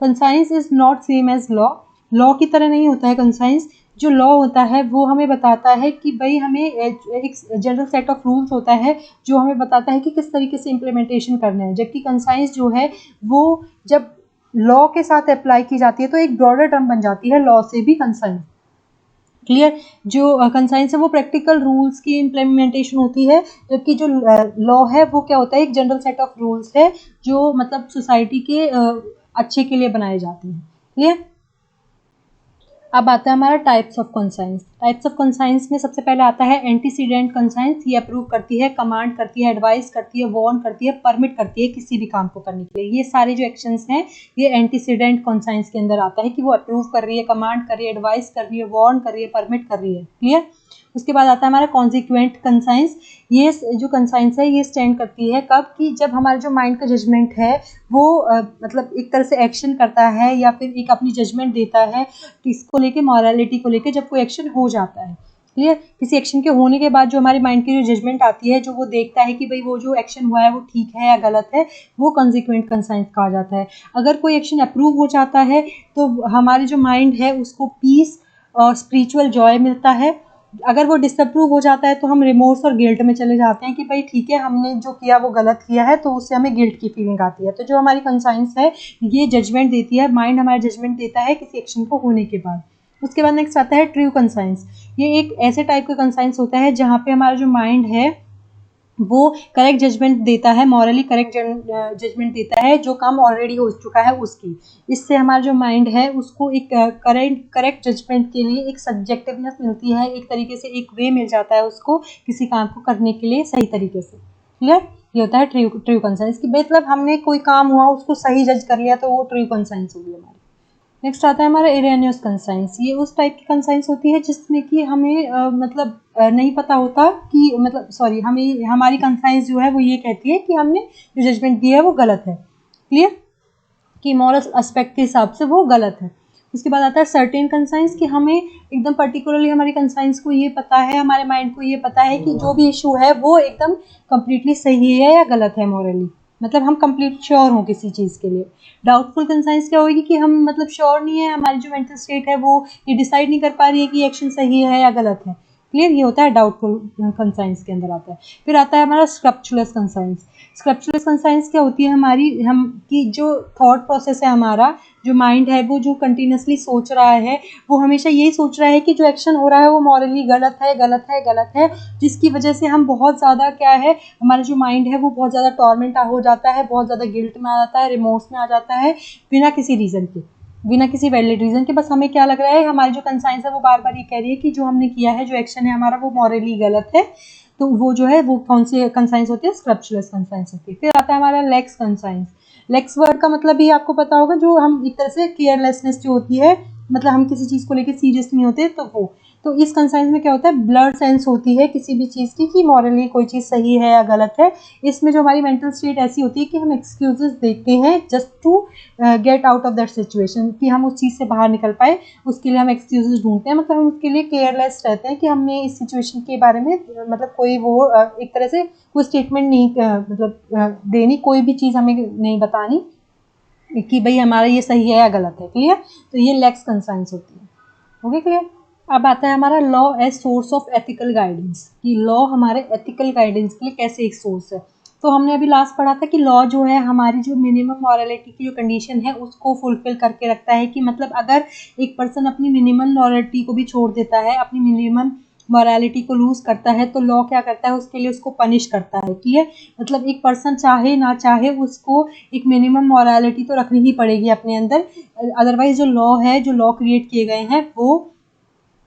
Conscience is not same as law. Law की तरह नहीं होता है कंसाइंस। जो लॉ होता है वो हमें बताता है कि भाई हमें एक जनरल सेट ऑफ रूल्स होता है जो हमें बताता है कि किस तरीके से इम्प्लीमेंटेशन करना है, जबकि कंसाइंस जो है वो जब लॉ के साथ अप्लाई की जाती है तो एक ब्रॉडर टर्म बन जाती है, लॉ से भी कंसाइंस। क्लियर? जो कंसाइंस है वो प्रैक्टिकल रूल्स की इम्प्लीमेंटेशन होती है, जबकि जो लॉ है वो क्या होता है? एक जनरल सेट ऑफ रूल्स है जो मतलब सोसाइटी के अच्छे के लिए बनाए जाते हैं। क्लियर? अब आता है हमारा types of conscience. Types of conscience में सबसे पहले आता है एंटीसीडेंट कंसाइंस। ये अप्रूव करती है, कमांड करती है, एडवाइस करती है, वार्न करती है, परमिट करती है किसी भी काम को करने के लिए। ये सारे जो एक्शंस हैं ये एंटीसीडेंट कंसाइंस के अंदर आता है कि वो अप्रूव कर रही है, कमांड कर रही है, एडवाइस कर रही है, वार्न कर रही है, परमिट कर रही है। क्लियर? उसके बाद आता है हमारा कॉन्सिक्वेंट कंसाइंस। ये जो कंसाइंस है ये स्टैंड करती है कब? कि जब हमारा जो माइंड का जजमेंट है वो मतलब एक तरह से एक्शन करता है या फिर एक अपनी जजमेंट देता है किसको लेके? मॉरलिटी को लेके, जब कोई एक्शन हो जाता है। क्लियर? किसी एक्शन के होने के बाद जो हमारे माइंड की जो जजमेंट आती है, जो वो देखता है कि भाई वो जो एक्शन हुआ है वो ठीक है या गलत है, वो कॉन्सिक्वेंट कंसाइंस कहा जाता है। अगर कोई एक्शन अप्रूव हो जाता है तो हमारे जो माइंड है उसको पीस और स्पिरिचुअल जॉय मिलता है। अगर वो डिसअप्रूव हो जाता है तो हम रिमोर्स और गिल्ट में चले जाते हैं कि भाई ठीक है, हमने जो किया वो गलत किया है, तो उससे हमें गिल्ट की फीलिंग आती है। तो जो हमारी कंसाइंस है ये जजमेंट देती है, माइंड हमारा जजमेंट देता है किसी एक्शन को होने के बाद। उसके बाद नेक्स्ट आता है ट्रू कंसाइंस। ये एक ऐसे टाइप का कंसाइंस होता है जहाँ पे हमारा जो माइंड है वो करेक्ट जजमेंट देता है, मॉरली करेक्ट जजमेंट देता है जो काम ऑलरेडी हो चुका है उसकी। इससे हमारा जो माइंड है उसको एक करेक्ट जजमेंट के लिए एक सब्जेक्टिवनेस मिलती है, एक तरीके से एक वे मिल जाता है उसको किसी काम को करने के लिए सही तरीके से। क्लियर? ये होता है ट्रू कंसाइंस की मतलब हमने कोई काम हुआ उसको सही जज कर लिया तो वो ट्रू कंसाइंस होगी हमारी। नेक्स्ट आता है हमारा इरेनियस कंसाइंस। ये उस टाइप की कंसाइंस होती है जिसमें कि हमें मतलब नहीं पता होता कि मतलब सॉरी हमें हमारी कंसाइंस जो है वो ये कहती है कि हमने जो जजमेंट दिया है वो गलत है। क्लियर? कि मॉरल एस्पेक्ट के हिसाब से वो गलत है। उसके बाद आता है सर्टेन कंसाइंस कि हमें एकदम पर्टिकुलरली हमारी कंसाइंस को ये पता है, हमारे माइंड को ये पता है कि जो भी इशू है वो एकदम कम्प्लीटली सही है या गलत है मॉरली, मतलब हम कंप्लीट श्योर हों किसी चीज़ के लिए। डाउटफुल कंसाइंस क्या होगी कि हम मतलब श्योर नहीं है, हमारी जो मेंटल स्टेट है वो ये डिसाइड नहीं कर पा रही है कि एक्शन सही है या गलत है। क्लियर? ये होता है डाउटफुल कंसाइंस के अंदर आता है। फिर आता है हमारा स्क्रप्चुलस कंसाइंस। स्क्रप्चुलस कंसाइंस क्या होती है? हमारी हम की जो थॉट प्रोसेस है, हमारा जो माइंड है वो जो कंटिन्यूसली सोच रहा है, वो हमेशा यही सोच रहा है कि जो एक्शन हो रहा है वो मॉरली गलत है, गलत है, गलत है, जिसकी वजह से हम बहुत ज़्यादा क्या है, हमारा जो माइंड है वो बहुत ज़्यादा टॉर्मेंट हो जाता है, बहुत ज़्यादा गिल्ट में आ जाता है, रिमोर्स में आ जाता है बिना किसी रीज़न के। बिना किसी वैलिड रीजन के। बस हमें क्या लग रहा है, हमारी जो कंसाइंस है वो बार बार ये कह रही है कि जो हमने किया है, जो एक्शन है हमारा, वो मॉरली गलत है, तो वो जो है वो कौन सी कंसाइंस होती है, स्क्रप्चुलस कंसाइंस होती है। फिर आता है हमारा लेक्स कंसाइंस। लेक्स वर्ड का मतलब भी आपको पता होगा, जो हम एक तरह से केयरलेसनेस जो होती है, मतलब हम किसी चीज को लेकर सीरियस नहीं होते, तो वो। तो इस कंसाइंस में क्या होता है, ब्लड सेंस होती है किसी भी चीज की कि मॉरली कोई चीज सही है या गलत है। इसमें जो हमारी मेंटल स्टेट ऐसी होती है कि हम एक्सक्यूजेस देखते हैं just to get out of that situation, कि हम उस चीज़ से बाहर निकल पाए, उसके लिए हम एक्सक्यूजेस ढूंढते हैं। मतलब हम उसके लिए केयरलेस रहते हैं कि हमने इस सिचुएशन के बारे में मतलब कोई वो एक तरह से कोई स्टेटमेंट नहीं देनी, कोई भी चीज़ हमें नहीं बतानी कि भाई हमारा ये सही है या गलत है। क्लियर? तो ये लेक्स कंसाइंस होती है। Okay, clear? अब आता है हमारा law as source of ethical guidance, कि लॉ हमारे एथिकल गाइडेंस के लिए कैसे एक सोर्स है। तो हमने अभी लास्ट पढ़ा था कि लॉ जो है हमारी जो मिनिमम मॉरलिटी की जो कंडीशन है उसको फुलफिल करके रखता है, कि मतलब अगर एक पर्सन अपनी मिनिमम मॉरलिटी को भी छोड़ देता है, अपनी मिनिमम मॉरलिटी को लूज करता है, तो लॉ क्या करता है, उसके लिए उसको पनिश करता है। क्लियर? मतलब एक पर्सन चाहे ना चाहे उसको एक मिनिमम मॉरलिटी तो रखनी ही पड़ेगी अपने अंदर, अदरवाइज जो लॉ है, जो लॉ क्रिएट किए गए हैं, वो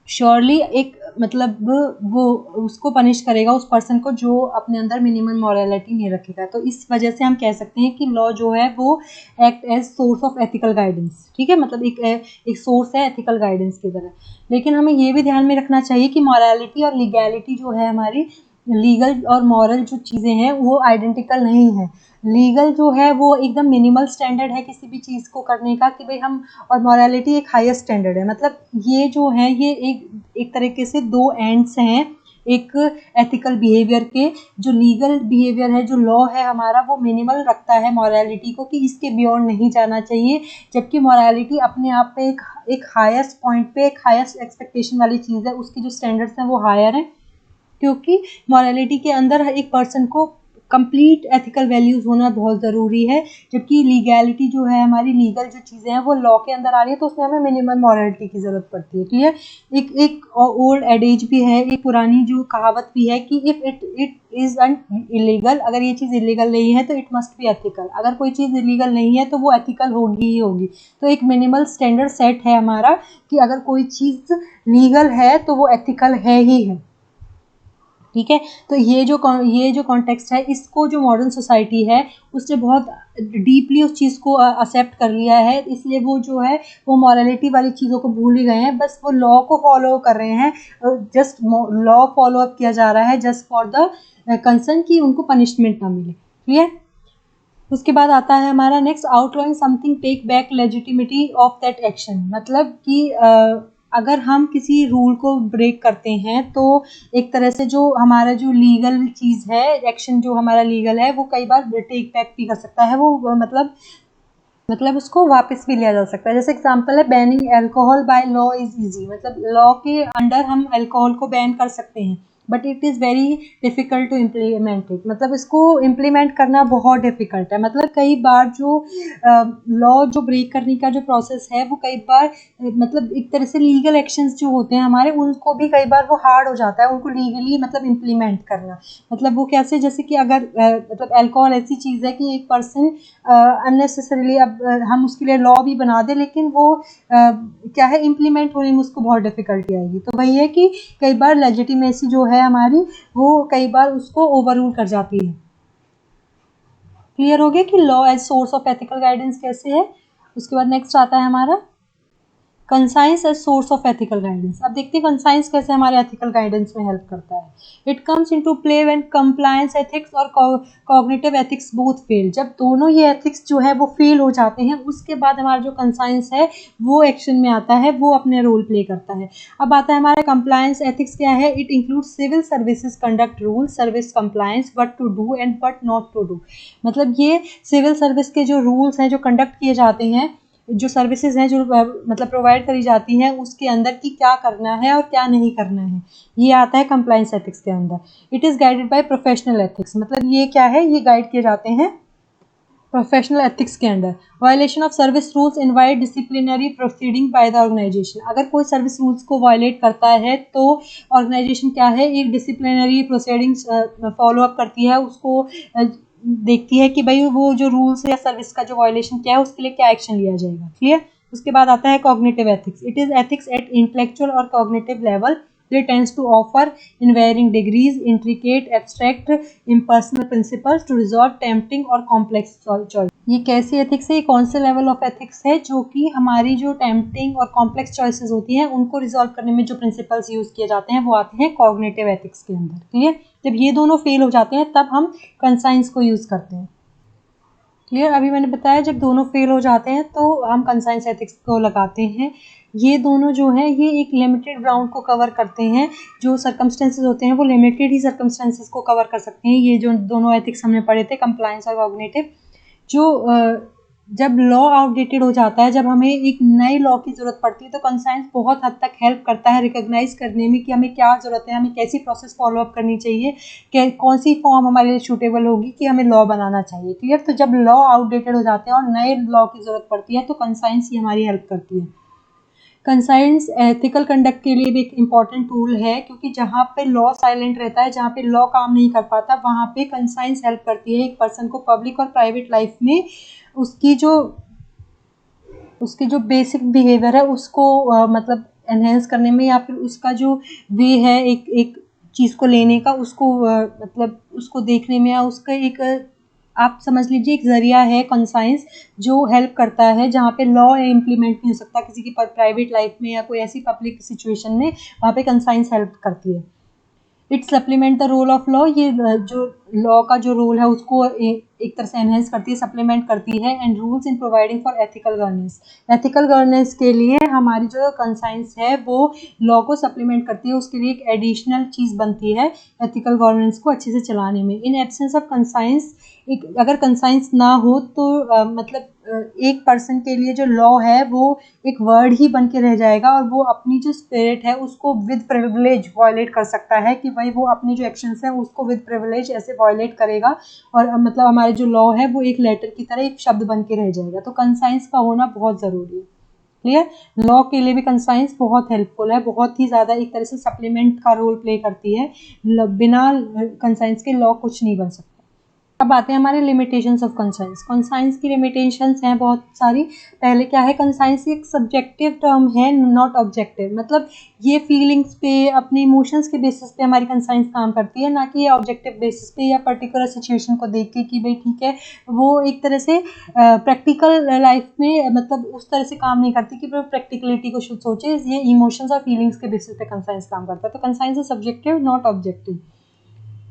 श्योरली एक मतलब वो उसको पनिश करेगा, उस पर्सन को जो अपने अंदर मिनिमम मॉरलिटी नहीं रखेगा। तो इस वजह से हम कह सकते हैं कि लॉ जो है वो act as source of ethical guidance. ठीक है, मतलब एक सोर्स है एथिकल गाइडेंस की तरह। लेकिन हमें ये भी ध्यान में रखना चाहिए कि मॉरलिटी और लीगैलिटी जो है हमारी, लीगल और मॉरल जो चीज़ें हैं वो आइडेंटिकल नहीं है। लीगल जो है वो एकदम मिनिमल स्टैंडर्ड है किसी भी चीज़ को करने का, कि भाई हम, और मॉरलिटी एक हायर स्टैंडर्ड है। मतलब ये जो है ये एक तरीके से दो एंड्स हैं एक एथिकल बिहेवियर के। जो लीगल बिहेवियर है, जो लॉ है हमारा, वो मिनिमल रखता है मॉरलिटी को, कि इसके बियॉन्ड नहीं जाना चाहिए, जबकि मॉरलिटी अपने आप पे एक हाईएस्ट पॉइंट पे, एक हाईएस्ट एक्सपेक्टेशन वाली चीज़ है, उसकी जो स्टैंडर्ड्स हैं वो हायर हैं, क्योंकि मॉरलिटी के अंदर एक पर्सन को कंप्लीट एथिकल वैल्यूज होना बहुत ज़रूरी है। जबकि लीगैलिटी जो है हमारी, लीगल जो चीज़ें हैं वो लॉ के अंदर आ रही है, तो उसमें हमें मिनिमम मॉरलिटी की ज़रूरत पड़ती है। क्लियर? एक ओल्ड एडेज भी है, एक पुरानी जो कहावत भी है कि if it is an illegal, अगर ये चीज़ इलीगल नहीं है तो इट मस्ट बी एथिकल। अगर कोई चीज़ इलीगल नहीं है तो वो एथिकल होगी ही होगी। तो एक मिनिमल स्टैंडर्ड सेट है हमारा कि अगर कोई चीज़ लीगल है तो वो एथिकल है ही है। ठीक है, तो ये जो कॉन्टेक्स्ट है, इसको जो मॉडर्न सोसाइटी है उसने बहुत डीपली उस चीज़ को एक्सेप्ट कर लिया है, इसलिए वो जो है वो मॉरलिटी वाली चीज़ों को भूल ही गए हैं, बस वो लॉ को फॉलो कर रहे हैं। जस्ट लॉ फॉलो अप किया जा रहा है जस्ट फॉर द कंसर्न कि उनको पनिशमेंट ना मिले। क्लियर? उसके बाद आता है हमारा next, outline something take back legitimacy of that action. मतलब कि अगर हम किसी रूल को ब्रेक करते हैं तो एक तरह से जो हमारा जो लीगल चीज़ है, एक्शन जो हमारा लीगल है, वो कई बार टेक बैक भी कर सकता है, वो मतलब उसको वापस भी लिया जा सकता है। जैसे एग्जांपल है, banning alcohol by law is easy. मतलब लॉ के अंडर हम अल्कोहल को बैन कर सकते हैं, but it is very difficult to implement it. मतलब इसको इम्प्लीमेंट करना बहुत डिफ़िकल्ट है। मतलब कई बार जो लॉ जो ब्रेक करने का जो प्रोसेस है वो कई बार मतलब एक तरह से लीगल एक्शंस जो होते हैं हमारे, उनको भी कई बार वो हार्ड हो जाता है उनको लीगली मतलब इम्प्लीमेंट करना। मतलब वो कैसे, जैसे कि अगर मतलब अल्कोहल ऐसी चीज़ है कि एक पर्सन अननेसेसरीली, अब हम उसके लिए लॉ भी बना दें, लेकिन वो क्या है, इम्प्लीमेंट होने में उसको बहुत डिफ़िकल्टी आएगी। तो वही है कि कई बार लेजिटिमेसी जो है हमारी, वो कई बार उसको ओवररूल कर जाती है। क्लियर हो गया कि law as source of ethical guidance कैसे है। उसके बाद नेक्स्ट आता है हमारा conscience as source of ethical guidance. अब देखते हैं कंसाइंस कैसे हमारे एथिकल गाइडेंस में हेल्प करता है। It comes into play when compliance ethics और कॉग्निटिव एथिक्स बोथ फेल। जब दोनों ये एथिक्स जो है वो फेल हो जाते हैं, उसके बाद हमारा जो कंसाइंस है वो एक्शन में आता है, वो अपने रोल प्ले करता है। अब आता है हमारा कंप्लायंस एथिक्स क्या है। It includes civil services conduct rule, service compliance, what to do and what not to do. मतलब ये सिविल सर्विस के जो रूल्स हैं जो कंडक्ट किए जाते हैं, जो सर्विसेज हैं जो मतलब प्रोवाइड करी जाती हैं, उसके अंदर कि क्या करना है और क्या नहीं करना है, ये आता है कंप्लायंस एथिक्स के अंदर। It is guided by professional ethics. मतलब ये क्या है, ये गाइड किए जाते हैं प्रोफेशनल एथिक्स के under. Violation of service rules invite disciplinary proceeding by the organisation. अगर कोई सर्विस रूल्स को वायलेट करता है तो ऑर्गेनाइजेशन क्या है, एक डिसिप्लिनरी प्रोसीडिंग्स फॉलो अप करती है, उसको देखती है कि भाई वो जो रूल्स या सर्विस का जो वायलेशन क्या है उसके लिए क्या एक्शन लिया जाएगा। क्लियर? उसके बाद आता है cognitive ethics. It is ethics at intellectual और cognitive level. They tends to offer in varying degrees intricate, abstract, impersonal principles to resolve tempting और complex choice. ये कैसी एथिक्स है, ये कौन से लेवल ऑफ एथिक्स है जो कि हमारी जो टेम्पटिंग और कॉम्प्लेक्स चॉइसेस होती हैं उनको रिजॉल्व करने में जो प्रिंसिपल्स यूज किए जाते हैं वो आते हैं कॉग्निटिव एथिक्स के अंदर. क्लियर. जब ये दोनों फेल हो जाते हैं तब हम कंसाइंस को यूज करते हैं. क्लियर. अभी मैंने बताया जब दोनों फेल हो जाते हैं तो हम कंसाइंस एथिक्स को लगाते हैं. ये दोनों जो है ये एक लिमिटेड ग्राउंड को कवर करते हैं. जो सर्कमस्टेंसेस होते हैं वो लिमिटेड ही सर्कमस्टेंसेस को कवर कर सकते हैं. ये जो दोनों एथिक्स हमने पढ़े थे, कंप्लायंस और कॉग्निटिव, जो जब लॉ आउटडेटेड हो जाता है, जब हमें एक नए लॉ की ज़रूरत पड़ती है तो कंसाइंस बहुत हद तक हेल्प करता है रिकॉग्नाइज करने में कि हमें क्या ज़रूरत है, हमें कैसी प्रोसेस फॉलो अप करनी चाहिए, कौन सी फॉर्म हमारे लिए सूटेबल होगी कि हमें लॉ बनाना चाहिए. क्लियर. तो जब लॉ आउटडेटेड हो जाते हैं और नए लॉ की ज़रूरत पड़ती है तो कंसाइंस ही हमारी हेल्प करती है. कंसाइंस एथिकल कंडक्ट के लिए भी एक इम्पॉर्टेंट टूल है, क्योंकि जहाँ पे लॉ साइलेंट रहता है, जहाँ पे लॉ काम नहीं कर पाता, वहाँ पे कंसाइंस हेल्प करती है एक पर्सन को पब्लिक और प्राइवेट लाइफ में उसकी जो बेसिक बिहेवियर है उसको मतलब एनहेंस करने में, या फिर उसका जो वे है एक चीज़ को लेने का, उसको मतलब उसको देखने में, या उसका एक आप समझ लीजिए एक ज़रिया है कंसाइंस जो हेल्प करता है. जहाँ पे लॉ इम्प्लीमेंट नहीं हो सकता किसी की प्राइवेट लाइफ में या कोई ऐसी पब्लिक सिचुएशन में, वहाँ पे कंसाइंस हेल्प करती है. It supplement the role of law. ये जो लॉ का जो रोल है उसको एक तरह से एनहेंस करती है, सप्लीमेंट करती है. And rules in providing for ethical governance. Ethical governance के लिए हमारी जो कंसाइंस है वो लॉ को सप्लीमेंट करती है, उसके लिए एक एडिशनल चीज़ बनती है एथिकल गवर्नेंस को अच्छे से चलाने में. इन एब्सेंस ऑफ कंसाइंस, अगर कंसाइंस ना हो तो मतलब एक पर्सन के लिए जो लॉ है वो एक वर्ड ही बन के रह जाएगा, और वो अपनी जो स्पिरिट है उसको विद प्रिविलेज वायलेट कर सकता है कि भाई वो अपनी जो एक्शंस हैं उसको विद प्रिविलेज ऐसे वायलेट करेगा, और मतलब हमारे जो लॉ है वो एक लेटर की तरह एक शब्द बन के रह जाएगा. तो कंसाइंस का होना बहुत ज़रूरी है. क्लियर. लॉ के लिए भी कंसाइंस बहुत हेल्पफुल है, बहुत ही ज़्यादा एक तरह से सप्लीमेंट का रोल प्ले करती है. बिना कंसाइंस के लॉ कुछ नहीं बन सकता. अब आते हैं हमारे लिमिटेशंस ऑफ कंसाइंस. कंसाइंस की लिमिटेशंस हैं बहुत सारी. पहले क्या है, कंसाइंस एक सब्जेक्टिव टर्म है, नॉट ऑब्जेक्टिव. मतलब ये फीलिंग्स पे, अपने इमोशंस के बेसिस पे हमारी कंसाइंस काम करती है, ना कि ये ऑब्जेक्टिव बेसिस पे या पर्टिकुलर सिचुएशन को देख के कि भाई ठीक है. वो एक तरह से प्रैक्टिकल लाइफ में मतलब उस तरह से काम नहीं करती कि प्रैक्टिकलिटी को सोचे. ये इमोशंस और फीलिंग्स के बेसिस पे कंसाइंस काम करता है. तो conscience is subjective, not objective.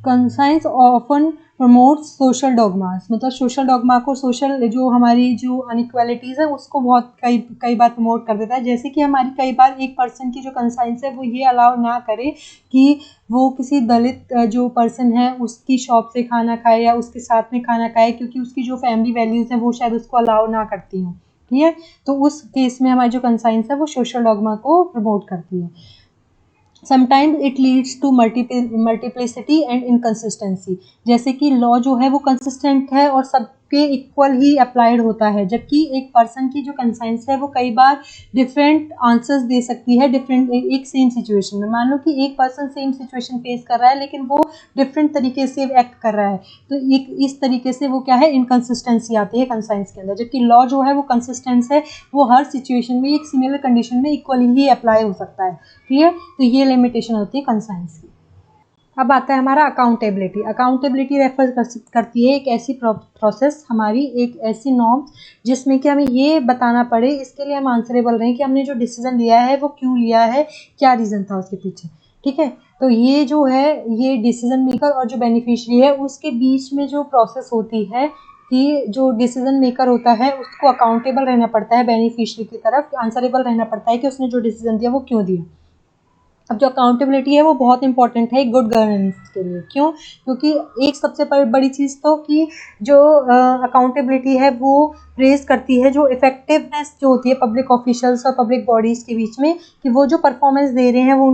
Conscience often promotes social dogmas. मतलब सोशल डॉगमा को, सोशल जो हमारी जो अनइक्वालिटीज़ है उसको बहुत कई बार प्रमोट कर देता है. जैसे कि हमारी कई बार एक पर्सन की जो कंसाइंस है वो ये अलाउ ना करे कि वो किसी दलित जो पर्सन है उसकी शॉप से खाना खाए या उसके साथ में खाना खाए, क्योंकि उसकी जो फैमिली वैल्यूज़ हैं वो शायद उसको अलाउ ना करती हों. ठीक है. तो उस केस में हमारी जो कंसाइंस है वो सोशल डॉगमा को प्रमोट करती है. Sometimes it leads to multiplicity and inconsistency. जैसे कि लॉ जो है वो कंसिस्टेंट है और सबके इक्वल ही अप्लाइड होता है, जबकि एक पर्सन की जो कंसाइंस है वो कई बार डिफरेंट आंसर्स दे सकती है डिफरेंट एक सेम सिचुएशन में. मान लो कि एक पर्सन सेम सिचुएशन फेस कर रहा है लेकिन वो डिफरेंट तरीके से एक्ट कर रहा है, तो एक इस तरीके से वो क्या है, इनकन्सिस्टेंसी आती है कंसाइंस के अंदर. जबकि लॉ जो है वो कंसिस्टेंस है, वो हर सिचुएशन में एक सिमिलर कंडीशन में इक्वली ही अप्लाई हो सकता है. ठीक है. तो ये लिमिटेशन होती है कंसाइंस की. अब आता है हमारा अकाउंटेबिलिटी. अकाउंटेबिलिटी रेफर करती है एक ऐसी प्रोसेस, हमारी एक ऐसी नॉर्म्स जिसमें कि हमें ये बताना पड़े, इसके लिए हम आंसरेबल रहें कि हमने जो डिसीजन लिया है वो क्यों लिया है, क्या रीज़न था उसके पीछे. ठीक है. तो ये जो है, ये डिसीजन मेकर और जो बेनिफिशियरी है उसके बीच में जो प्रोसेस होती है कि जो डिसीजन मेकर होता है उसको अकाउंटेबल रहना पड़ता है बेनिफिशियरी की तरफ, आंसरेबल रहना पड़ता है कि उसने जो डिसीजन दिया वो क्यों दिया. अब जो अकाउंटेबिलिटी है वो बहुत इंपॉर्टेंट है गुड गवर्नेंस के लिए. क्यों? क्योंकि एक सबसे बड़ी चीज़ तो कि जो अकाउंटेबिलिटी है वो रेज करती है जो इफेक्टिवनेस जो होती है पब्लिक ऑफिशियल्स और पब्लिक बॉडीज़ के बीच में, कि वो जो परफॉर्मेंस दे रहे हैं वो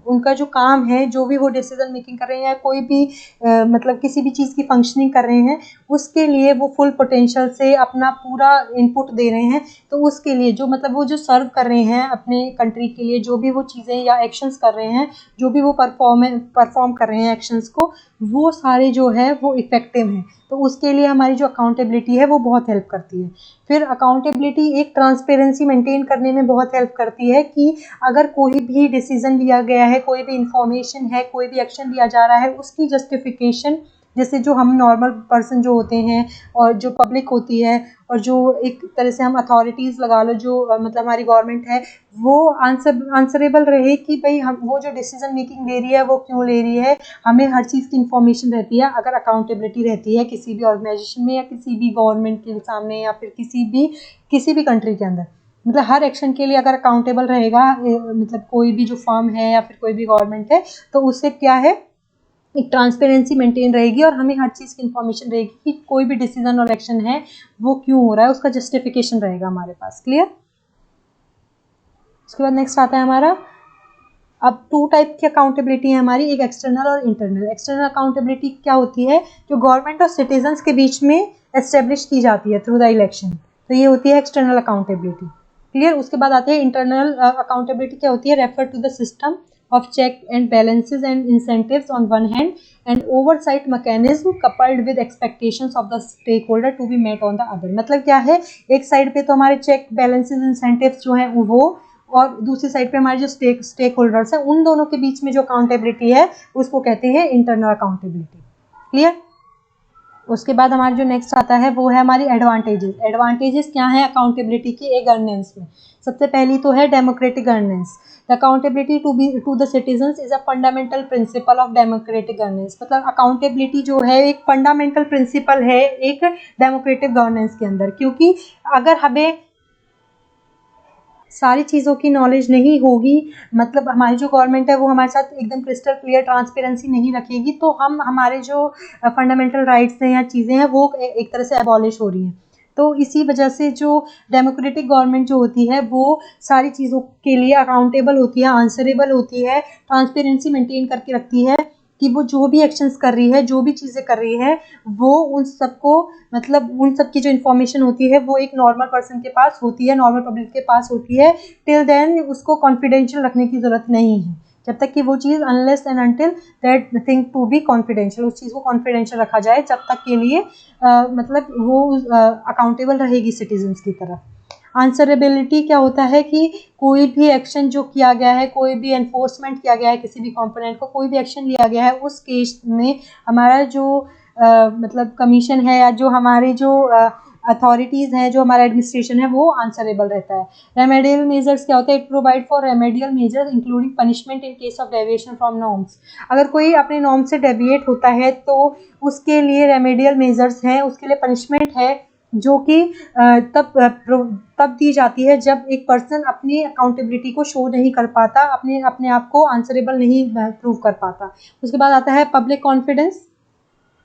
उनका जो काम है, जो भी वो डिसीजन मेकिंग कर रहे हैं या कोई भी मतलब किसी भी चीज़ की फंक्शनिंग कर रहे हैं, उसके लिए वो फुल पोटेंशियल से अपना पूरा इनपुट दे रहे हैं. तो उसके लिए जो मतलब वो जो सर्व कर रहे हैं अपने कंट्री के लिए, जो भी वो चीज़ें या एक्शंस कर रहे हैं, जो भी वो परफॉर्म कर रहे हैं एक्शंस को, वो सारे जो है वो इफेक्टिव हैं। तो उसके लिए हमारी जो अकाउंटेबिलिटी है वो बहुत हेल्प करती है। फिर अकाउंटेबिलिटी एक ट्रांसपेरेंसी मेंटेन करने में बहुत हेल्प करती है कि अगर कोई भी डिसीजन लिया गया है, कोई भी इंफॉर्मेशन है, कोई भी एक्शन लिया जा रहा है, उसकी जस्टिफिकेशन, जैसे जो हम नॉर्मल पर्सन जो होते हैं और जो पब्लिक होती है और जो एक तरह से हम अथॉरिटीज़ लगा लो, जो मतलब हमारी गवर्नमेंट है, वो आंसरेबल रहे कि भाई हम वो जो डिसीजन मेकिंग ले रही है वो क्यों ले रही है। हमें हर चीज़ की इंफॉर्मेशन रहती है अगर अकाउंटेबिलिटी रहती है किसी भी ऑर्गेनाइजेशन में या किसी भी गवर्नमेंट के सामने या फिर किसी भी कंट्री के अंदर। मतलब हर एक्शन के लिए अगर अकाउंटेबल रहेगा, मतलब कोई भी जो फर्म है या फिर कोई भी गवर्नमेंट है, तो उससे क्या है, एक ट्रांसपेरेंसी मेंटेन रहेगी और हमें हर चीज़ की इंफॉर्मेशन रहेगी कि कोई भी डिसीजन और एक्शन है वो क्यों हो रहा है, उसका जस्टिफिकेशन रहेगा हमारे पास। क्लियर। उसके बाद नेक्स्ट आता है हमारा, अब टू टाइप की अकाउंटेबिलिटी है हमारी, एक एक्सटर्नल और इंटरनल। एक्सटर्नल अकाउंटेबिलिटी क्या होती है, जो गवर्नमेंट और सिटीजन्स के बीच में एस्टेब्लिश की जाती है थ्रू द इलेक्शन, तो ये होती है एक्सटर्नल अकाउंटेबिलिटी। क्लियर। उसके बाद आते हैं इंटरनल अकाउंटेबिलिटी। क्या होती है, refer to the system of check and balances and incentives on one hand and oversight mechanism coupled with expectations of the stakeholder to be met on the other। मतलब क्या है, एक साइड पे तो हमारे चेक बैलेंसेस इंसेंटिव्स जो हैं वो, और दूसरी साइड पे हमारे जो स्टेक होल्डर्स हैं, उन दोनों के बीच में जो अकाउंटेबिलिटी है उसको कहते हैं इंटरनल अकाउंटेबिलिटी। क्लियर। उसके बाद हमारा जो नेक्स्ट आता है वो है हमारी एडवांटेजेस। एडवांटेजेस क्या है अकाउंटेबिलिटी की एक गवर्नेंस में। सबसे पहली तो है democratic governance. The accountability to the citizens is a fundamental principle of democratic governance. मतलब अकाउंटेबिलिटी जो है एक फंडामेंटल प्रिंसिपल है एक डेमोक्रेटिक गवर्नेंस के अंदर, क्योंकि अगर हमें सारी चीज़ों की नॉलेज नहीं होगी, मतलब हमारी जो गवर्नमेंट है वो हमारे साथ एकदम क्रिस्टल क्लियर ट्रांसपेरेंसी नहीं रखेगी, तो हम हमारे जो फंडामेंटल राइट्स हैं या चीज़ें हैं वो एक तरह से एबॉलिश हो रही हैं। तो इसी वजह से जो डेमोक्रेटिक गवर्नमेंट जो होती है वो सारी चीज़ों के लिए अकाउंटेबल होती है, आंसरेबल होती है, ट्रांसपेरेंसी मेंटेन करके रखती है कि वो जो भी एक्शंस कर रही है, जो भी चीज़ें कर रही है, वो उन सबको, मतलब उन सब की जो इन्फॉर्मेशन होती है वो एक नॉर्मल पर्सन के पास होती है, नॉर्मल पब्लिक के पास होती है। टिल देन उसको कॉन्फिडेंशियल रखने की ज़रूरत नहीं है, जब तक कि वो चीज़ unless and until that thing to be confidential, उस चीज़ को कॉन्फिडेंशियल रखा जाए जब तक के लिए मतलब वो अकाउंटेबल रहेगी सिटीजन्स की तरफ। आंसरेबिलिटी क्या होता है कि कोई भी एक्शन जो किया गया है, कोई भी एनफोर्समेंट किया गया है किसी भी कंपोनेंट को, कोई भी एक्शन लिया गया है, उस केस में हमारा जो मतलब कमीशन है या जो हमारी जो अथॉरिटीज़ हैं, जो हमारा एडमिनिस्ट्रेशन है, वो आंसरेबल रहता है। रेमेडियल मेजर्स क्या होता है, it provide for remedial measures including punishment in case of deviation from norms. अगर कोई अपने नॉर्म से डेविएट होता है तो उसके लिए रेमेडियल मेजर्स हैं, उसके लिए पनिशमेंट है, जो कि तब दी जाती है जब एक पर्सन अपनी अकाउंटेबिलिटी को शो नहीं कर पाता, अपने आप को आंसरेबल नहीं प्रूव कर पाता। उसके बाद आता है पब्लिक कॉन्फिडेंस।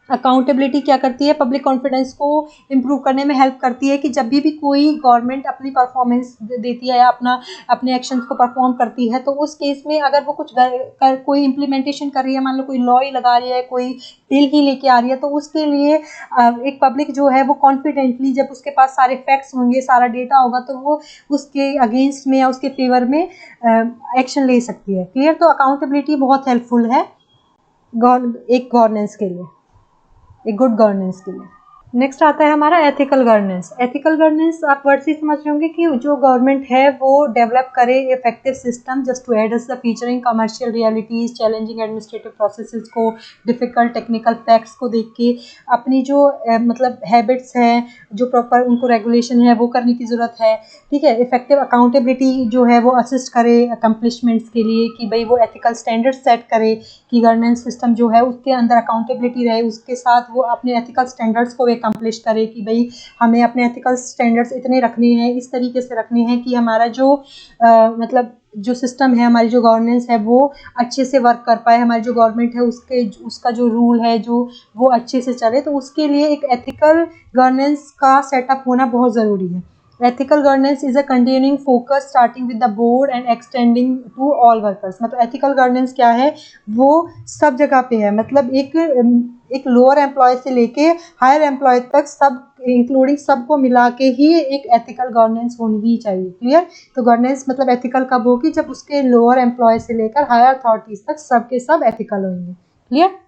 अकाउंटेबिलिटी क्या करती है, पब्लिक कॉन्फिडेंस को इम्प्रूव करने में हेल्प करती है कि जब भी कोई गवर्नमेंट अपनी परफॉर्मेंस देती है या अपने एक्शंस को परफॉर्म करती है, तो उस केस में अगर वो कुछ कोई इम्प्लीमेंटेशन कर रही है, मान लो कोई लॉ ही लगा रही है, कोई बिल ही लेके आ रही है, तो उसके लिए एक पब्लिक जो है वो कॉन्फिडेंटली, जब उसके पास सारे फैक्ट्स होंगे, सारा डेटा होगा, तो वो उसके अगेंस्ट में या उसके फेवर में एक्शन ले सकती है। क्लियर। तो अकाउंटेबिलिटी बहुत हेल्पफुल है एक गवर्नेंस के लिए, एक गुड गवर्नेंस के लिए। नेक्स्ट आता है हमारा एथिकल गवर्नेंस। एथिकल गवर्नेंस आप वर्ड से समझ रहे होंगे कि जो गवर्नमेंट है वो डेवलप करे effective system just to address the featuring commercial realities, challenging administrative processes को, डिफिकल्ट टेक्निकल फैक्ट्स को देख के अपनी जो मतलब हैबिट्स हैं, जो प्रॉपर उनको रेगुलेशन है वो करने की ज़रूरत है। ठीक है। इफेक्टिव अकाउंटेबिलिटी जो है वो असिस्ट करे अकम्पलिशमेंट्स के लिए, कि भाई वो एथिकल स्टैंडर्ड सेट करे कि गवर्नेंस सिस्टम जो है उसके अंदर अकाउंटेबिलिटी रहे, उसके साथ वो अपने एथिकल स्टैंडर्ड्स को अकम्पलिश करे कि भाई हमें अपने एथिकल स्टैंडर्ड्स इतने रखने हैं, इस तरीके से रखने हैं कि हमारा जो मतलब जो सिस्टम है, हमारी जो गवर्नेंस है वो अच्छे से वर्क कर पाए, हमारी जो गवर्नमेंट है उसका जो रूल है जो वो अच्छे से चले। तो उसके लिए एक एथिकल गवर्नेंस का सेटअप होना बहुत ज़रूरी है। Ethical governance is a continuing focus starting with the board and extending to all workers. मतलब एथिकल गवर्नेंस क्या है, वो सब जगह पे है, मतलब एक लोअर एम्प्लॉय से लेके हायर एम्प्लॉय तक सब इंक्लूडिंग सबको मिला के ही एक एथिकल गवर्नेंस होनी ही चाहिए। क्लियर? तो गवर्नेंस मतलब एथिकल कब होगी? जब उसके लोअर एम्प्लॉय से लेकर हायर अथॉरिटीज तक सबके सब एथिकल होंगे। क्लियर?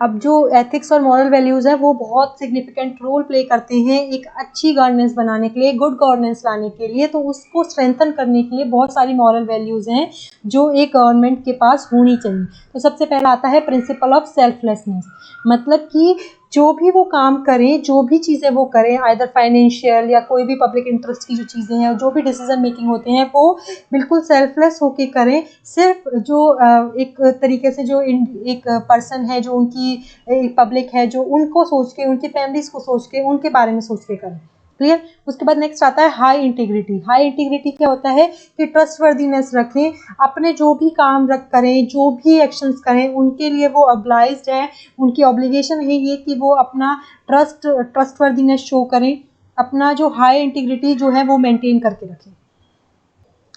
अब जो एथिक्स और मॉरल वैल्यूज़ है वो बहुत सिग्निफिकेंट रोल प्ले करते हैं एक अच्छी गवर्नेंस बनाने के लिए, गुड गवर्नेंस लाने के लिए। तो उसको स्ट्रेंथन करने के लिए बहुत सारी मॉरल वैल्यूज़ हैं जो एक गवर्नमेंट के पास होनी चाहिए। तो सबसे पहला आता है प्रिंसिपल ऑफ सेल्फलेसनेस, मतलब कि जो भी वो काम करें, जो भी चीज़ें वो करें, आइदर फाइनेंशियल या कोई भी पब्लिक इंटरेस्ट की जो चीज़ें हैं, जो भी डिसीजन मेकिंग होते हैं, वो बिल्कुल सेल्फलेस होके करें। सिर्फ जो एक तरीके से जो एक पर्सन है, जो उनकी एक पब्लिक है, जो उनको सोच के, उनकी फैमिलीज को सोच के, उनके बारे में सोच के करें। क्लियर? उसके बाद नेक्स्ट आता है हाई इंटीग्रिटी। हाई इंटीग्रिटी क्या होता है कि ट्रस्टवर्दीनेस रखें, अपने जो भी काम करें, जो भी एक्शंस करें, उनके लिए वो ऑब्लाइज्ड है, उनकी ऑब्लिगेशन है ये कि वो अपना ट्रस्टवर्दीनेस शो करें, अपना जो हाई इंटीग्रिटी जो है वो मेंटेन करके रखें।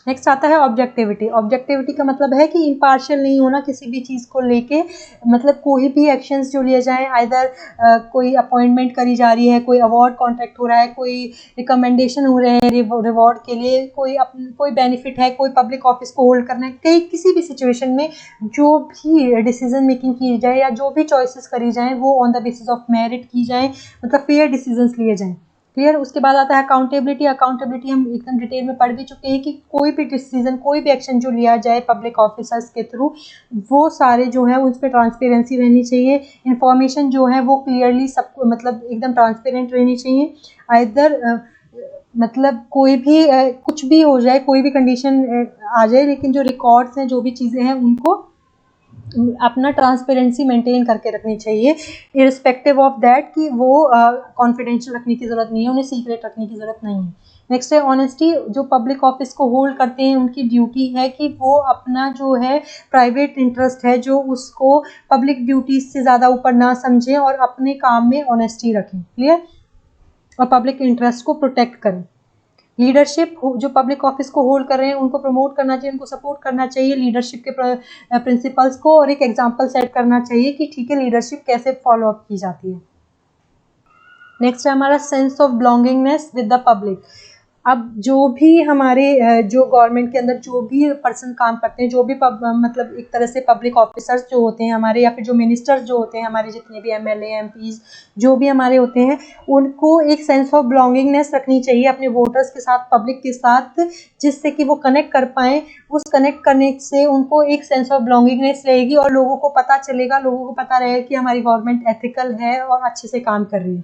नेक्स्ट आता है ऑब्जेक्टिविटी। ऑब्जेक्टिविटी का मतलब है कि इम्पार्शियल नहीं होना किसी भी चीज़ को लेके, मतलब कोई भी एक्शंस जो लिए जाएं, आइदर कोई अपॉइंटमेंट करी जा रही है, कोई अवार्ड कॉन्ट्रैक्ट हो रहा है, कोई रिकमेंडेशन हो रहे हैं रिवॉर्ड के लिए, कोई बेनिफिट है, कोई पब्लिक ऑफिस को होल्ड करना है, कहीं किसी भी सिचुएशन में जो भी डिसीजन मेकिंग की जाए या जो भी चॉइसेस करी जाएँ वो on the basis of merit की जाएँ, मतलब फेयर डिसीजंस लिए जाएँ। क्लियर? उसके बाद आता है अकाउंटेबिलिटी। अकाउंटेबिलिटी हम एकदम डिटेल में पढ़ भी चुके हैं कि कोई भी डिसीजन, कोई भी एक्शन जो लिया जाए पब्लिक ऑफिसर्स के थ्रू, वो सारे जो है उस पर ट्रांसपेरेंसी रहनी चाहिए, इन्फॉर्मेशन जो है वो क्लियरली सबको मतलब एकदम ट्रांसपेरेंट रहनी चाहिए। आइदर मतलब कोई भी कुछ भी हो जाए, कोई भी कंडीशन आ जाए, लेकिन जो रिकॉर्ड्स हैं, जो भी चीज़ें हैं, उनको अपना ट्रांसपेरेंसी मेंटेन करके रखनी चाहिए, इरिस्पेक्टिव ऑफ दैट कि वो कॉन्फिडेंशियल रखने की ज़रूरत नहीं है, उन्हें सीक्रेट रखने की ज़रूरत नहीं है। नेक्स्ट है ऑनेस्टी। जो पब्लिक ऑफिस को होल्ड करते हैं उनकी ड्यूटी है कि वो अपना जो है प्राइवेट इंटरेस्ट है जो उसको पब्लिक ड्यूटीज से ज़्यादा ऊपर ना समझें और अपने काम में ऑनेस्टी रखें। क्लियर? और पब्लिक इंटरेस्ट को प्रोटेक्ट करें। लीडरशिप जो पब्लिक ऑफिस को होल्ड कर रहे हैं उनको प्रमोट करना चाहिए, उनको सपोर्ट करना चाहिए लीडरशिप के प्रिंसिपल्स को, और एक एग्जांपल सेट करना चाहिए कि ठीक है लीडरशिप कैसे फॉलो अप की जाती है। नेक्स्ट है हमारा sense of belongingness with the public. अब जो भी हमारे जो गवर्नमेंट के अंदर जो भी पर्सन काम करते हैं, जो भी मतलब एक तरह से पब्लिक ऑफिसर्स जो होते हैं हमारे, या फिर जो मिनिस्टर्स जो होते हैं हमारे, जितने भी एमएलए एमपीज जो भी हमारे होते हैं, उनको एक सेंस ऑफ बिलोंगिंगनेस रखनी चाहिए अपने वोटर्स के साथ, पब्लिक के साथ, जिससे कि वो कनेक्ट कर पाएँ। उस कनेक्ट करने से उनको एक सेंस ऑफ बिलोंगिंगनेस रहेगी और लोगों को पता चलेगा, लोगों को पता रहेगा कि हमारी गवर्नमेंट एथिकल है और अच्छे से काम कर रही है।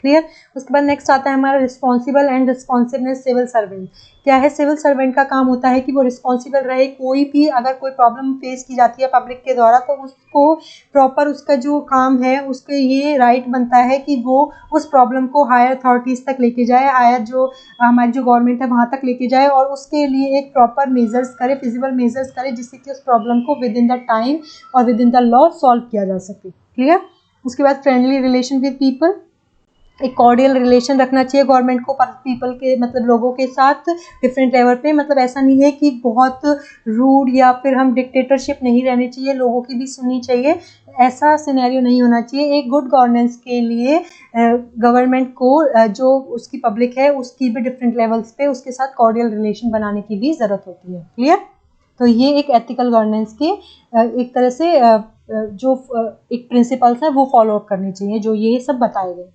क्लियर? उसके बाद नेक्स्ट आता है हमारा responsible and responsiveness civil servant. क्या है? सिविल सर्वेंट का काम होता है कि वो रिस्पॉन्सिबल रहे, कोई भी अगर कोई प्रॉब्लम फेस की जाती है पब्लिक के द्वारा तो उसको प्रॉपर उसका जो काम है उसके ये राइट बनता है कि वो उस प्रॉब्लम को हायर अथॉरिटीज़ तक लेके जाए, हायर जो हमारी जो गवर्नमेंट है वहाँ तक लेके जाए और उसके लिए एक प्रॉपर मेजर्स करे, फिजिबल मेजर्स करे, जिससे कि उस प्रॉब्लम को विद इन द टाइम और with in the law solve किया जा सके। क्लियर? उसके बाद फ्रेंडली रिलेशन विद पीपल। एक कॉर्डियल रिलेशन रखना चाहिए गवर्नमेंट को पीपल के, मतलब लोगों के साथ डिफरेंट लेवल पे। मतलब ऐसा नहीं है कि बहुत रूड या फिर हम डिक्टेटरशिप नहीं रहनी चाहिए, लोगों की भी सुननी चाहिए, ऐसा सिनेरियो नहीं होना चाहिए। एक गुड गवर्नेंस के लिए गवर्नमेंट को जो उसकी पब्लिक है उसकी भी डिफरेंट लेवल्स पे उसके साथ कॉर्डियल रिलेशन बनाने की भी ज़रूरत होती है। क्लियर? तो ये एक एथिकल गवर्नेंस के एक तरह से जो एक प्रिंसिपल्स हैं वो फॉलो अप करने चाहिए, जो ये सब बताए गए।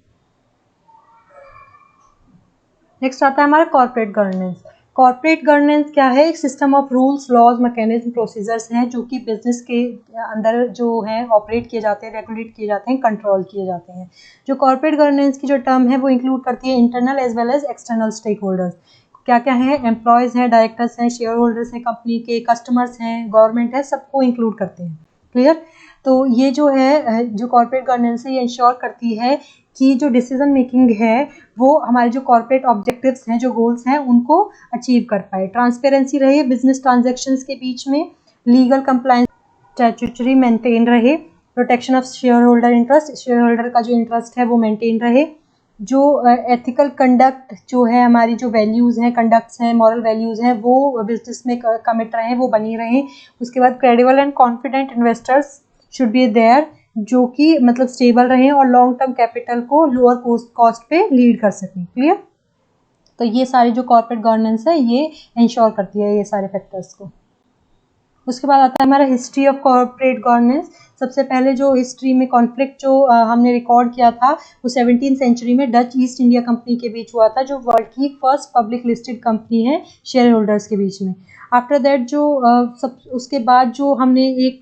नेक्स्ट आता है हमारा कॉर्पोरेट गवर्नेंस। कॉर्पोरेट गवर्नेंस क्या है? एक system of rules, laws, mechanism, procedures हैं जो कि बिजनेस के अंदर जो हैं ऑपरेट किए जाते हैं, रेगुलेट किए जाते हैं, कंट्रोल किए जाते हैं। जो कॉर्पोरेट गवर्नेंस की जो टर्म है वो इंक्लूड करती है internal as well as external stakeholders. क्या क्या है? एम्प्लॉयज़ हैं, डायरेक्टर्स हैं, शेयर होल्डर्स हैं कंपनी के, कस्टमर्स हैं, गवर्नमेंट है, सबको इंक्लूड करते हैं। क्लियर? तो ये जो है जो कॉर्पोरेट गवर्नेंस है ये इंश्योर करती है कि जो डिसीजन मेकिंग है वो हमारे जो कॉर्पोरेट ऑब्जेक्टिव्स हैं, जो गोल्स हैं, उनको अचीव कर पाए। ट्रांसपेरेंसी रहे बिजनेस ट्रांजैक्शंस के बीच में, लीगल कंप्लायंस, स्टैट्यूटरी मेंटेन रहे, protection of share holder interest, share holder का जो इंटरेस्ट है वो मेंटेन रहे, जो एथिकल कंडक्ट जो है, हमारी जो वैल्यूज़ हैं, कंडक्ट्स हैं, मॉरल वैल्यूज़ हैं, वो बिजनेस में कमिट रहें, वो बनी रहें। उसके बाद credible and confident investors should be there, जो कि मतलब स्टेबल रहे और लॉन्ग टर्म कैपिटल को लोअर कॉस्ट पे लीड कर सकें। क्लियर? तो ये सारी जो कॉर्पोरेट गवर्नेंस है ये इंश्योर करती है ये सारे फैक्टर्स को। उसके बाद आता है हमारा हिस्ट्री ऑफ कॉर्पोरेट गवर्नेंस। सबसे पहले जो हिस्ट्री में कॉन्फ्लिक्ट जो हमने रिकॉर्ड किया था वो 17th सेंचुरी में डच ईस्ट इंडिया कंपनी के बीच हुआ था, जो वर्ल्ड की फर्स्ट पब्लिक लिस्टेड कंपनी है शेयर होल्डर्स के बीच में। आफ्टर दैट जो उसके बाद जो हमने एक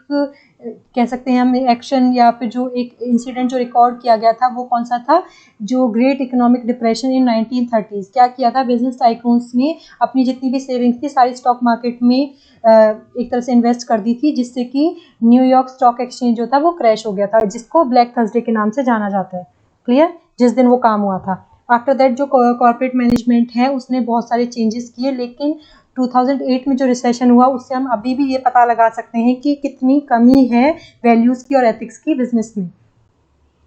कह सकते हैं हम एक्शन या फिर जो एक इंसिडेंट जो रिकॉर्ड किया गया था वो कौन सा था, जो great economic depression in 1930s। क्या किया था, बिजनेस टाइकून्स ने अपनी जितनी भी सेविंग्स थी सारी स्टॉक मार्केट में एक तरह से इन्वेस्ट कर दी थी, जिससे कि न्यूयॉर्क स्टॉक एक्सचेंज जो था वो क्रैश हो गया था, जिसको ब्लैक थर्सडे के नाम से जाना जाता है। क्लियर? जिस दिन वो काम हुआ था। आफ्टर दैट जो कॉर्पोरेट मैनेजमेंट है उसने बहुत सारे चेंजेस किए, लेकिन 2008 में जो रिसेशन हुआ उससे हम अभी भी ये पता लगा सकते हैं कि कितनी कमी है वैल्यूज़ की और एथिक्स की बिजनेस में।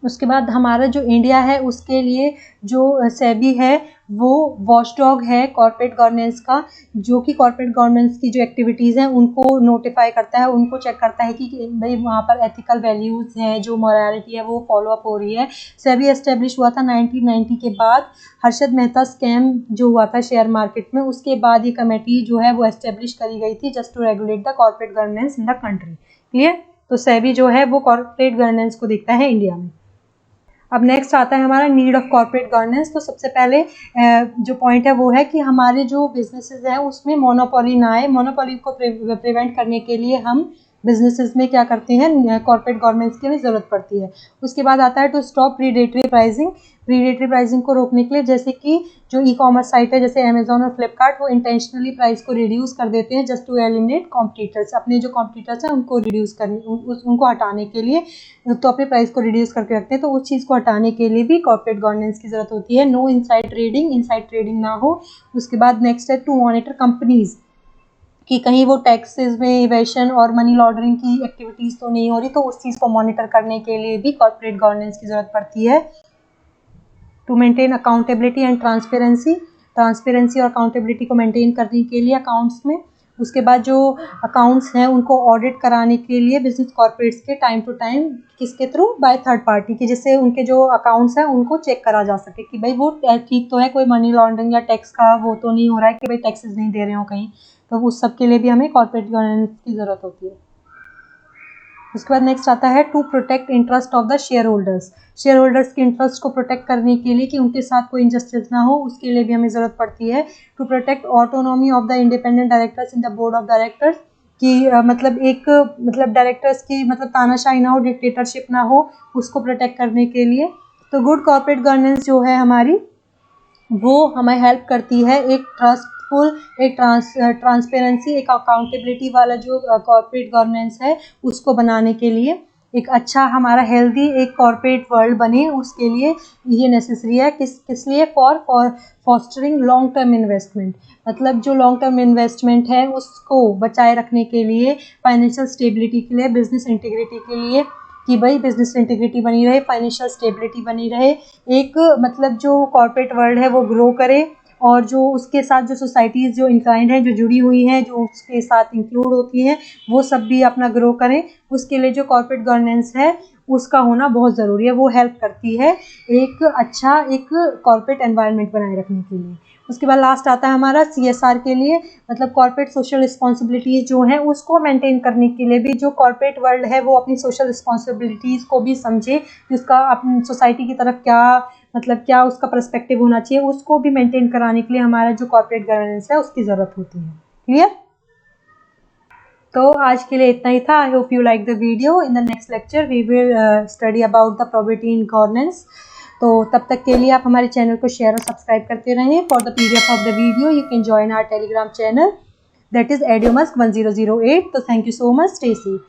उसके बाद हमारा जो इंडिया है उसके लिए जो सेबी है वो वॉचडॉग है कॉर्पोरेट गवर्नेंस का, जो कि कॉर्पोरेट गवर्नेंस की जो एक्टिविटीज़ हैं उनको नोटिफाई करता है, उनको चेक करता है कि भाई वहाँ पर एथिकल वैल्यूज़ हैं, जो मॉरलिटी है वो फॉलो अप हो रही है। सेबी एस्टेब्लिश हुआ था 1990 के बाद हर्षद मेहता स्कैम जो हुआ था शेयर मार्केट में, उसके बाद ये कमेटी जो है वो एस्टेब्लिश करी गई थी just to regulate the corporate governance in the country. Clear? तो सेबी जो है वो कॉर्पोरेट गवर्नेंस को देखता है इंडिया में। अब नेक्स्ट आता है हमारा नीड ऑफ कॉर्पोरेट गवर्नेंस। तो सबसे पहले जो पॉइंट है वो है कि हमारे जो बिजनेसेस हैं उसमें मोनोपोली ना आए। मोनोपोली को प्रिवेंट करने के लिए हम बिजनेसेस में क्या करते हैं, कॉर्पोरेट गवर्नेंस की हमें ज़रूरत पड़ती है। उसके बाद आता है to stop predatory pricing. Predatory pricing को रोकने के लिए जैसे कि जो ई कॉमर्स साइट है जैसे अमेजोन और फ्लिपकार्ट वो इंटेंशनली प्राइस को रिड्यूस कर देते हैं जस्ट टू एलिमिनेट कॉम्पिटिटर्स। अपने जो कॉम्पिटिटर्स हैं उनको रिड्यूस करने उनको हटाने के लिए तो अपने प्राइस को रिड्यूस करके रखते हैं, तो उस चीज़ को हटाने के लिए भी कॉर्पोरेट गवर्नेंस की ज़रूरत होती है। नो इनसाइड ट्रेडिंग ना हो। उसके बाद नेक्स्ट है टू मॉनिटर कंपनीज कि कहीं वो टैक्सेस में इवेशन और मनी लॉन्ड्रिंग की एक्टिविटीज़ तो नहीं हो रही, तो उस चीज़ को मॉनिटर करने के लिए भी कॉर्पोरेट गवर्नेंस की ज़रूरत पड़ती है। To maintain accountability and transparency और अकाउंटेबिलिटी को मेंटेन करने के लिए अकाउंट्स में। उसके बाद जो अकाउंट्स हैं उनको ऑडिट कराने के लिए बिजनेस कॉर्पोरेट्स के टाइम टू टाइम किसके थ्रू, बाय थर्ड पार्टी की, जिससे उनके जो अकाउंट्स हैं उनको चेक करा जा सके कि भाई वो ठीक तो है, कोई मनी लॉन्ड्रिंग या टैक्स का वो तो नहीं हो रहा है कि भाई टैक्सेस नहीं दे रहे हो कहीं। तो उस सब के लिए भी हमें कॉर्पोरेट गवर्नेंस की ज़रूरत होती है। उसके बाद नेक्स्ट आता है to protect interest of the shareholders के इंटरेस्ट को प्रोटेक्ट करने के लिए कि उनके साथ कोई इंजस्टिस ना हो, उसके लिए भी हमें ज़रूरत पड़ती है। To protect autonomy of the independent directors in the board of directors कि मतलब डायरेक्टर्स की मतलब तानाशाही ना हो, डिक्टेटरशिप ना हो, उसको प्रोटेक्ट करने के लिए। तो गुड कॉर्पोरेट गवर्नेंस जो है हमारी वो हमें हेल्प करती है एक एक ट्रांसपेरेंसी, एक अकाउंटेबिलिटी वाला जो कॉर्पोरेट गवर्नेंस है उसको बनाने के लिए। एक अच्छा हमारा हेल्दी एक कॉर्पोरेट वर्ल्ड बने उसके लिए ये नेसेसरी है। किस लिए, for fostering long term investment, मतलब जो लॉन्ग टर्म इन्वेस्टमेंट है उसको बचाए रखने के लिए, फाइनेंशियल स्टेबिलिटी के लिए, बिजनेस इंटीग्रिटी के लिए कि भाई बिजनेस इंटीग्रिटी बनी रहे, फाइनेंशियल स्टेबिलिटी बनी रहे, एक मतलब जो कॉर्पोरेट वर्ल्ड है वो ग्रो करे और जो उसके साथ जो सोसाइटीज़ जो इंक्लाइंड हैं, जो जुड़ी हुई हैं, जो उसके साथ इंक्लूड होती हैं, वो सब भी अपना ग्रो करें। उसके लिए जो कॉर्पोरेट गवर्नेंस है उसका होना बहुत ज़रूरी है, वो हेल्प करती है एक अच्छा एक कॉर्पोरेट एनवायरनमेंट बनाए रखने के लिए। उसके बाद लास्ट आता है हमारा CSR के लिए, मतलब कॉर्पोरेट सोशल रिस्पॉन्सिबिलिटीज़ जो हैं उसको मेंटेन करने के लिए भी जो कॉर्पोरेट वर्ल्ड है वो अपनी सोशल रिस्पॉन्सिबिलिटीज़ को भी समझे कि उसका अपनी सोसाइटी की तरफ क्या उसका पर्सपेक्टिव होना चाहिए, उसको भी मेंटेन कराने के लिए हमारा जो कॉर्पोरेट गवर्नेंस है उसकी ज़रूरत होती है। क्लियर? तो आज के लिए इतना ही था। I hope you like the video. In the next lecture we will study about the probability in governance. तो तब तक के लिए आप हमारे चैनल को शेयर और सब्सक्राइब करते रहें। For the PDF of the video you can join our Telegram channel that is EduMusk 1008। तो thank you so much, stay safe.